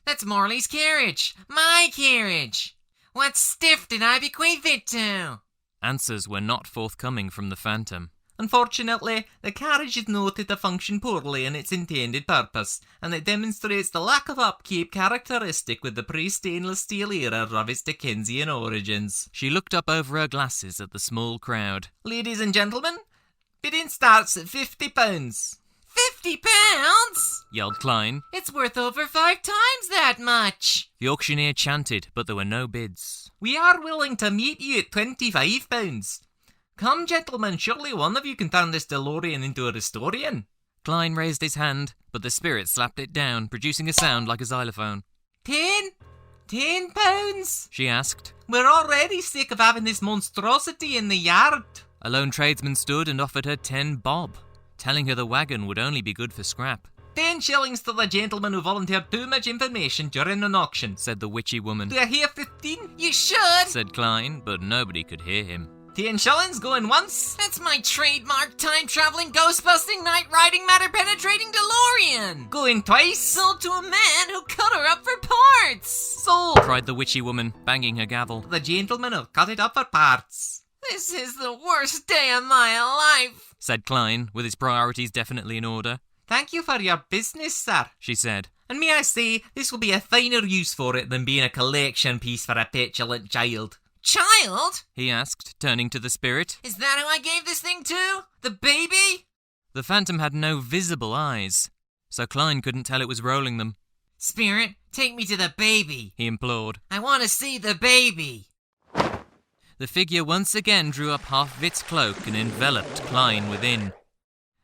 That's Marley's carriage. My carriage. What stiff did I bequeath it to? Answers were not forthcoming from the Phantom. Unfortunately, the carriage is noted to function poorly in its intended purpose, and it demonstrates the lack of upkeep characteristic with the pre-stainless steel era of its Dickensian origins. She looked up over her glasses at the small crowd. Ladies and gentlemen, bidding starts at £50. £50? Yelled Cline. It's worth over 5 times that much. The auctioneer chanted, but there were no bids. We are willing to meet you at £25. Come, gentlemen, surely one of you can turn this DeLorean into a Restorian. Cline raised his hand, but the spirit slapped it down, producing a sound like a xylophone. £10? £10? She asked. We're already sick of having this monstrosity in the yard. A lone tradesman stood and offered her 10 bob, telling her the wagon would only be good for scrap. 10 shillings to the gentleman who volunteered too much information during an auction, said the witchy woman. Do I hear 15? You should, said Cline, but nobody could hear him. 10 shillings going once? That's my trademark time-traveling, ghost-busting, night-riding, matter-penetrating DeLorean! Going twice? Sold to a man who cut her up for parts! Sold! Cried the witchy woman, banging her gavel. The gentleman who cut it up for parts. This is the worst day of my life, said Cline, with his priorities definitely in order. Thank you for your business, sir, she said. And may I say, this will be a finer use for it than being a collection piece for a petulant child. Child? He asked, turning to the spirit. Is that who I gave this thing to? The baby? The Phantom had no visible eyes, so Cline couldn't tell it was rolling them. Spirit, take me to the baby, he implored. I want to see the baby. The figure once again drew up half of its cloak and enveloped Cline within.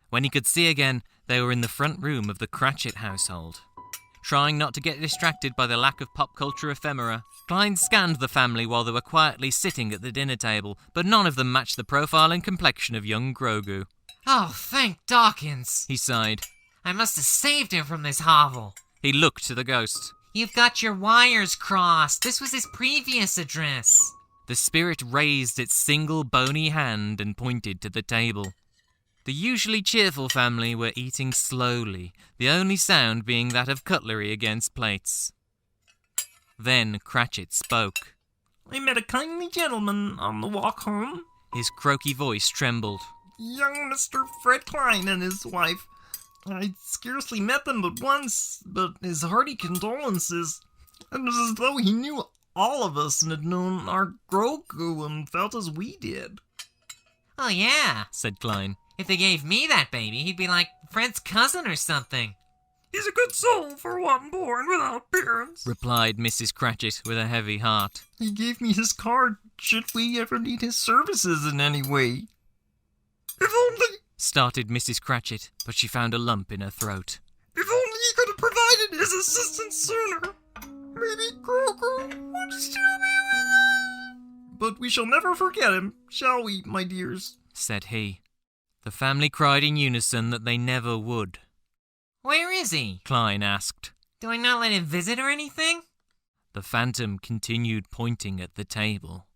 When he could see again, they were in the front room of the Cratchit household. Trying not to get distracted by the lack of pop culture ephemera, Cline scanned the family while they were quietly sitting at the dinner table, but none of them matched the profile and complexion of young Grogu. Oh, thank Dawkins, he sighed. I must have saved him from this hovel. He looked to the ghost. You've got your wires crossed. This was his previous address. The spirit raised its single bony hand and pointed to the table. The usually cheerful family were eating slowly, the only sound being that of cutlery against plates. Then Cratchit spoke. I met a kindly gentleman on the walk home. His croaky voice trembled. Young Mr. Fred Cline and his wife. I'd scarcely met them but once, but his hearty condolences. It was as though he knew all of us and had known our Grogu and felt as we did. Oh yeah, said Cline. If they gave me that baby, he'd be like Fred's cousin or something. He's a good soul for one born without parents, replied Mrs. Cratchit with a heavy heart. He gave me his card should we ever need his services in any way. If only... started Mrs. Cratchit, but she found a lump in her throat. If only he could have provided his assistance sooner. Maybe Grogu would still be with us. But we shall never forget him, shall we, my dears? Said he. The family cried in unison that they never would. Where is he? Cline asked. Do I not let him visit or anything? The Phantom continued pointing at the table.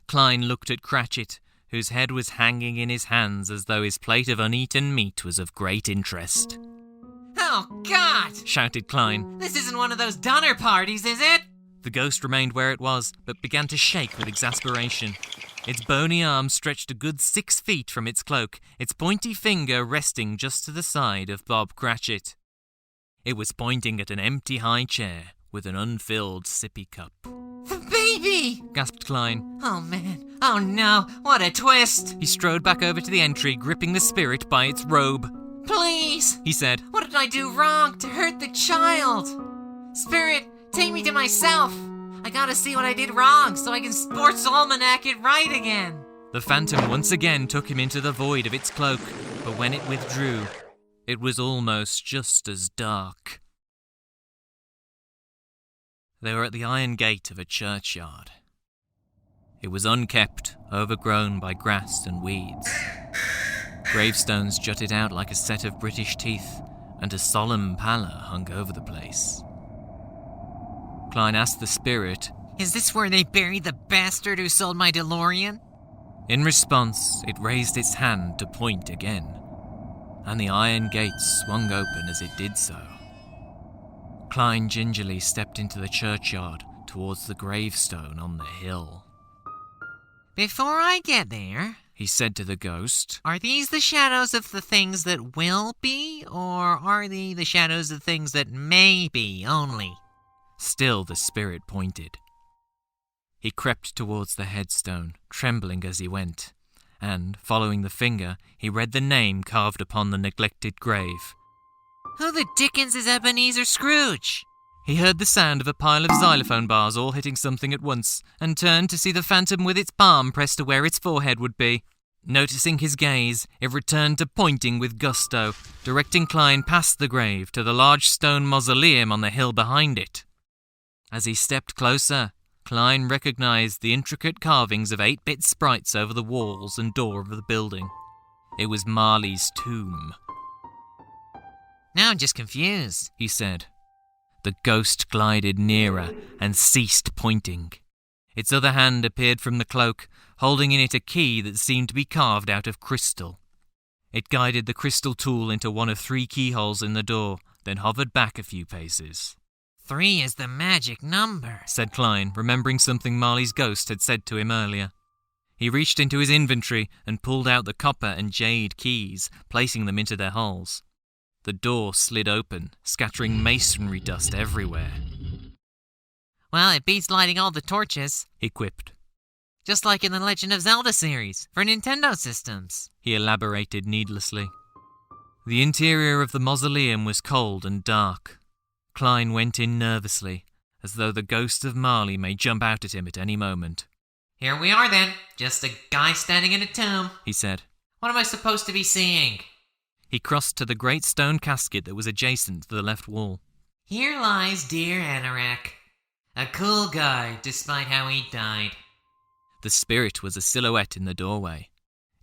Cline looked at Cratchit, whose head was hanging in his hands as though his plate of uneaten meat was of great interest. Oh, God! Shouted Cline. This isn't one of those Donner parties, is it? The ghost remained where it was, but began to shake with exasperation. Its bony arm stretched a good 6 feet from its cloak, its pointy finger resting just to the side of Bob Cratchit. It was pointing at an empty high chair with an unfilled sippy cup. The baby! Gasped Cline. Oh, man. Oh, no. What a twist. He strode back over to the entry, gripping the spirit by its robe. Please, he said. What did I do wrong to hurt the child? Spirit, take me to myself. I gotta see what I did wrong so I can sports almanac it right again. The Phantom once again took him into the void of its cloak, but when it withdrew, it was almost just as dark. They were at the iron gate of a churchyard. It was unkept, overgrown by grass and weeds. Gravestones jutted out like a set of British teeth, and a solemn pallor hung over the place. Cline asked the spirit Is this where they buried the bastard who sold my DeLorean? In response, it raised its hand to point again, and the iron gate swung open as it did so. Cline gingerly stepped into the churchyard towards the gravestone on the hill. Before I get there, He said to the ghost, are these the shadows of the things that will be, or are they the shadows of things that may be only? Still the spirit pointed. He crept towards the headstone, trembling as he went, and, following the finger, he read the name carved upon the neglected grave. Who the Dickens is Ebenezer Scrooge? He heard the sound of a pile of xylophone bars all hitting something at once, and turned to see the phantom with its palm pressed to where its forehead would be. Noticing his gaze, it returned to pointing with gusto, directing Cline past the grave to the large stone mausoleum on the hill behind it. As he stepped closer, Cline recognized the intricate carvings of 8-bit sprites over the walls and door of the building. It was Marley's tomb. Now I'm just confused, he said. The ghost glided nearer and ceased pointing. Its other hand appeared from the cloak, holding in it a key that seemed to be carved out of crystal. It guided the crystal tool into one of 3 keyholes in the door, then hovered back a few paces. 3 is the magic number, said Cline, remembering something Marley's ghost had said to him earlier. He reached into his inventory and pulled out the copper and jade keys, placing them into their holes. The door slid open, scattering masonry dust everywhere. Well, it beats lighting all the torches, he quipped. Just like in the Legend of Zelda series, for Nintendo systems, he elaborated needlessly. The interior of the mausoleum was cold and dark. Cline went in nervously, as though the ghost of Marley may jump out at him at any moment. Here we are then, just a guy standing in a tomb, he said. What am I supposed to be seeing? He crossed to the great stone casket that was adjacent to the left wall. Here lies dear Anorak, a cool guy despite how he died. The spirit was a silhouette in the doorway.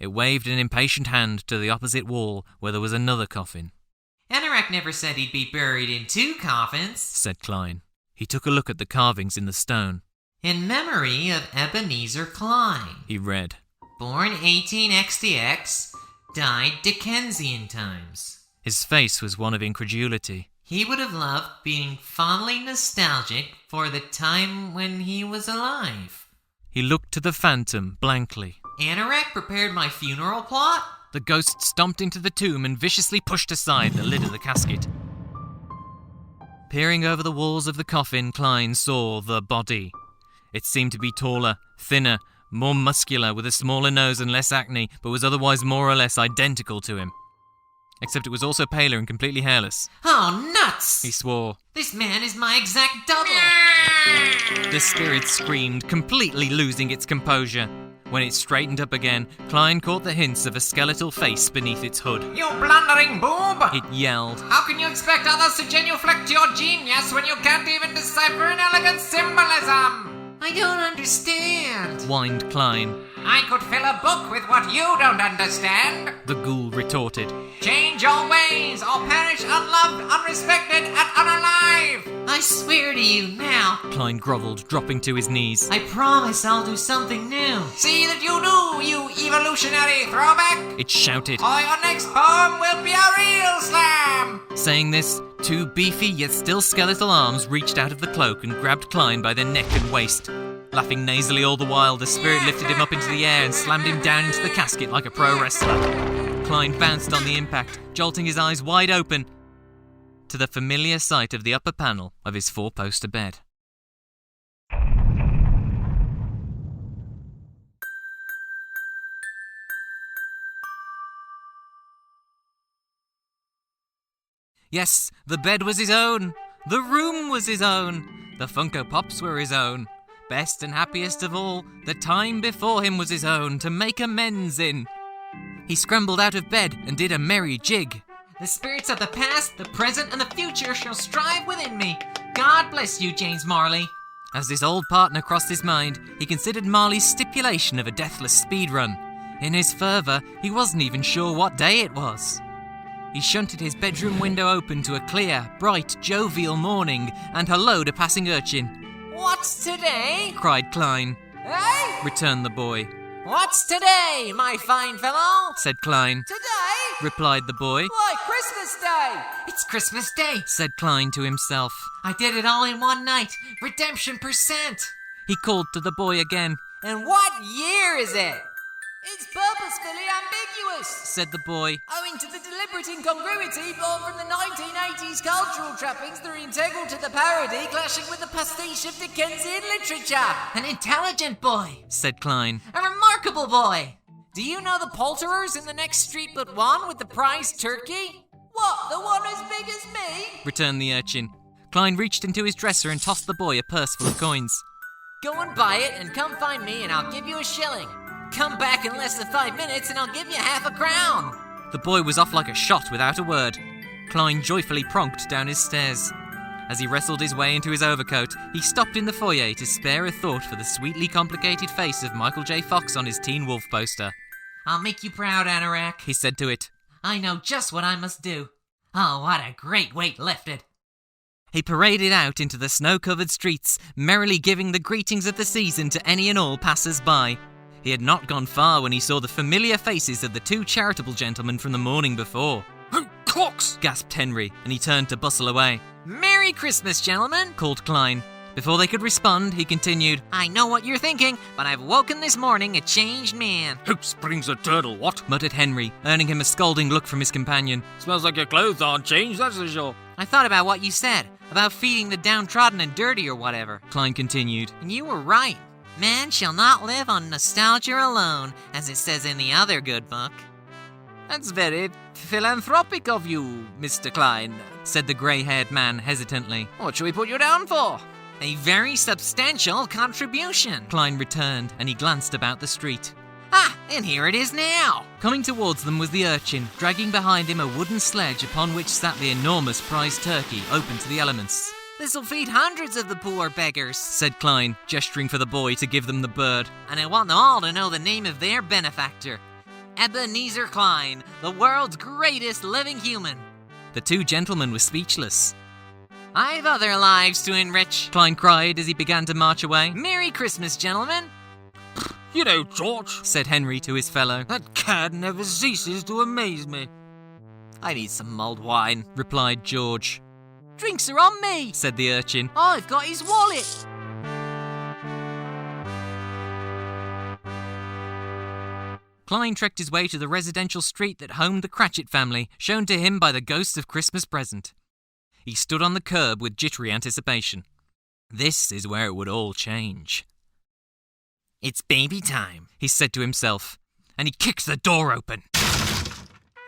It waved an impatient hand to the opposite wall where there was another coffin. Anorak never said he'd be buried in 2 coffins, said Cline. He took a look at the carvings in the stone. In memory of Ebenezer Cline, he read. Born 18XTX, died Dickensian times. His face was one of incredulity. He would have loved being fondly nostalgic for the time when he was alive. He looked to the phantom blankly. Anorak prepared my funeral plot? The ghost stomped into the tomb and viciously pushed aside the lid of the casket. Peering over the walls of the coffin, Cline saw the body. It seemed to be taller, thinner, more muscular, with a smaller nose and less acne, but was otherwise more or less identical to him. Except it was also paler and completely hairless. Oh, nuts! He swore. This man is my exact double! The spirit screamed, completely losing its composure. When it straightened up again, Cline caught the hints of a skeletal face beneath its hood. You blundering boob! It yelled. How can you expect others to genuflect your genius when you can't even decipher an elegant symbolism? I don't understand, whined Cline. I could fill a book with what you don't understand, the ghoul retorted. Change your ways or perish unloved, unrespected, and unalive! I swear to you now, Cline grovelled, dropping to his knees. I promise I'll do something new. See that you do, you evolutionary throwback! It shouted. Or your next poem will be a real slam! Saying this, 2 beefy yet still skeletal arms reached out of the cloak and grabbed Cline by the neck and waist. Laughing nasally all the while, the spirit lifted him up into the air and slammed him down into the casket like a pro wrestler. Cline bounced on the impact, jolting his eyes wide open to the familiar sight of the upper panel of his 4-poster bed. Yes, the bed was his own. The room was his own. The Funko Pops were his own. Best and happiest of all, the time before him was his own to make amends in. He scrambled out of bed and did a merry jig. The spirits of the past, the present, and the future shall strive within me. God bless you, James Marley. As this old partner crossed his mind, he considered Marley's stipulation of a deathless speedrun. In his fervour, he wasn't even sure what day it was. He shunted his bedroom window open to a clear, bright, jovial morning and helloed a passing urchin. What's today? cried Cline. Eh? Returned the boy. What's today, my fine fellow? Said Cline. Today? Replied the boy. Why, Christmas Day! It's Christmas Day! Said Cline to himself. I did it all in one night. Redemption %. He called to the boy again. And what year is it? It's purposefully ambiguous, Said the boy. owing to the deliberate incongruity born from the 1980s cultural trappings that are integral to the parody clashing with the pastiche of Dickensian literature. An intelligent boy. Said Cline. A remarkable boy. Do you know the poulterers in the next street but one with the prize turkey? What, the one as big as me? Returned the urchin. Cline reached into his dresser and tossed the boy a purse full of coins. Go and buy it and come find me and I'll give you a shilling. Come back in less than 5 minutes and I'll give you half a crown. The boy was off like a shot without a word. Cline joyfully pronked down his stairs. As he wrestled his way into his overcoat, he stopped in the foyer to spare a thought for the sweetly complicated face of Michael J. Fox on his Teen Wolf poster. I'll make you proud, Anorak. He said to it. I know just what I must do. Oh, what a great weight lifted. He paraded out into the snow-covered streets, merrily giving the greetings of the season to any and all passers-by. He had not gone far when he saw the familiar faces of the two charitable gentlemen from the morning before. "Oh, clocks!" Gasped Henry, and he turned to bustle away. Merry Christmas, gentlemen. Called Cline. Before they could respond, he continued, I know what you're thinking, but I've woken this morning a changed man. "Who springs a turtle, what? muttered Henry, earning him a scolding look from his companion. Smells like your clothes aren't changed, that's for sure." I thought about what you said, about feeding the downtrodden and dirty or whatever. Cline continued. And you were right. Man shall not live on nostalgia alone, as it says in the other good book. That's very philanthropic of you, Mr. Cline, said the grey-haired man hesitantly. What should we put you down for? A very substantial contribution. Cline returned, and he glanced about the street. Ah, and here it is now. Coming towards them was the urchin, dragging behind him a wooden sledge upon which sat the enormous prize turkey, open to the elements. This'll feed hundreds of the poor beggars, said Cline, gesturing for the boy to give them the bird. And I want them all to know the name of their benefactor. Ebenezer Cline, the world's greatest living human. The two gentlemen were speechless. I've other lives to enrich, Cline cried as he began to march away. Merry Christmas, gentlemen. "You know, George," said Henry to his fellow, "that cad never ceases to amaze me." I need some mulled wine, replied George. Drinks are on me, said the urchin. I've got his wallet. Cline trekked his way to the residential street that homed the Cratchit family, shown to him by the ghost of Christmas present. He stood on the curb with jittery anticipation. This is where it would all change. It's baby time, he said to himself, and he kicked the door open.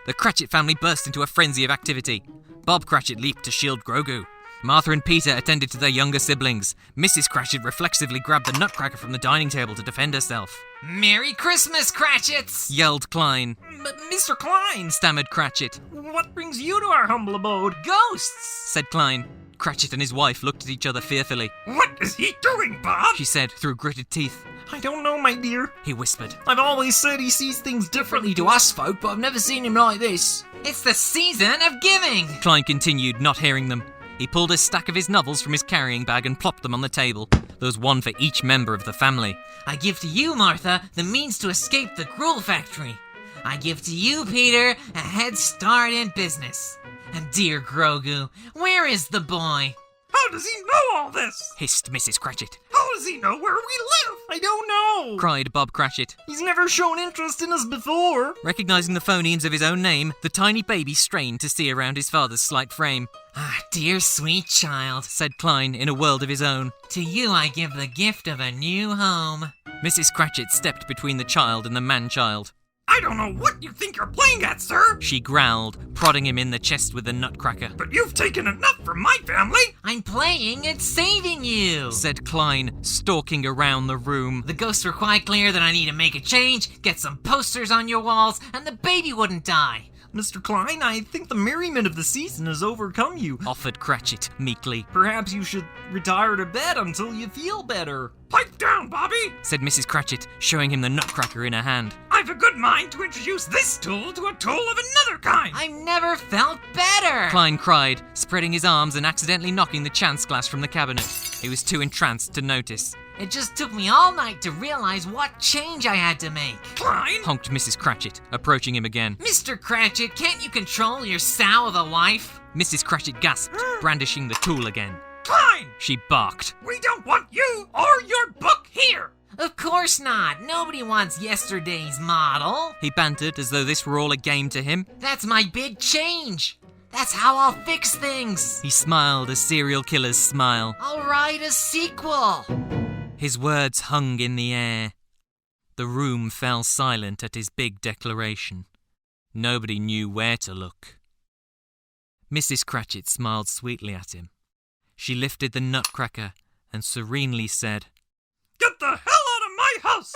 The Cratchit family burst into a frenzy of activity. Bob Cratchit leaped to shield Grogu. Martha and Peter attended to their younger siblings. Mrs. Cratchit reflexively grabbed the nutcracker from the dining table to defend herself. Merry Christmas, Cratchits! Yelled Cline. But Mr. Cline, Stammered Cratchit. what brings you to our humble abode? Ghosts! Said Cline. Cratchit and his wife looked at each other fearfully. What is he doing, Bob? She said through gritted teeth. I don't know, my dear. He whispered. I've always said he sees things differently To us folk, but I've never seen him like this. It's the season of giving! Cline continued, not hearing them. He pulled a stack of his novels from his carrying bag and plopped them on the table. There was one for each member of the family. I give to you, Martha, the means to escape the gruel factory. I give to you, Peter, a head start in business. And dear Grogu, where is the boy? How does he know all this? Hissed Mrs. Cratchit. How does he know where we live? I don't know. Cried Bob Cratchit. He's never shown interest in us before. Recognizing the phonemes of his own name, the tiny baby strained to see around his father's slight frame. Ah, dear sweet child, Said Cline in a world of his own. to you I give the gift of a new home. Mrs. Cratchit stepped between the child and the man-child. I don't know what you think you're playing at, sir. She growled, prodding him in the chest with the nutcracker. But you've taken enough from my family. I'm playing at saving you. Said Cline, stalking around the room. The ghosts were quite clear that I need to make a change, get some posters on your walls, and the baby wouldn't die. Mr. Cline, I think the merriment of the season has overcome you. Offered Cratchit meekly. Perhaps you should retire to bed until you feel better. Pipe down, Bobby. Said Mrs. Cratchit, showing him the nutcracker in her hand. I've I've a good mind to introduce this tool to a tool of another kind. I've never felt better! Cline cried, spreading his arms and accidentally knocking the chance glass from the cabinet. He was too entranced to notice. It just took me all night to realize what change I had to make. Cline? Honked Mrs. Cratchit, approaching him again. Mr. Cratchit, can't you control your sow of a wife? Mrs. Cratchit gasped, brandishing the tool again. Cline! She barked. We don't want you or your book here! Of course not. Nobody wants yesterday's model. He bantered as though this were all a game to him. That's my big change. That's how I'll fix things. He smiled a serial killer's smile. I'll write a sequel. His words hung in the air. The room fell silent at his big declaration. Nobody knew where to look. Mrs. Cratchit smiled sweetly at him. She lifted the nutcracker and serenely said, Get the hell out of my house!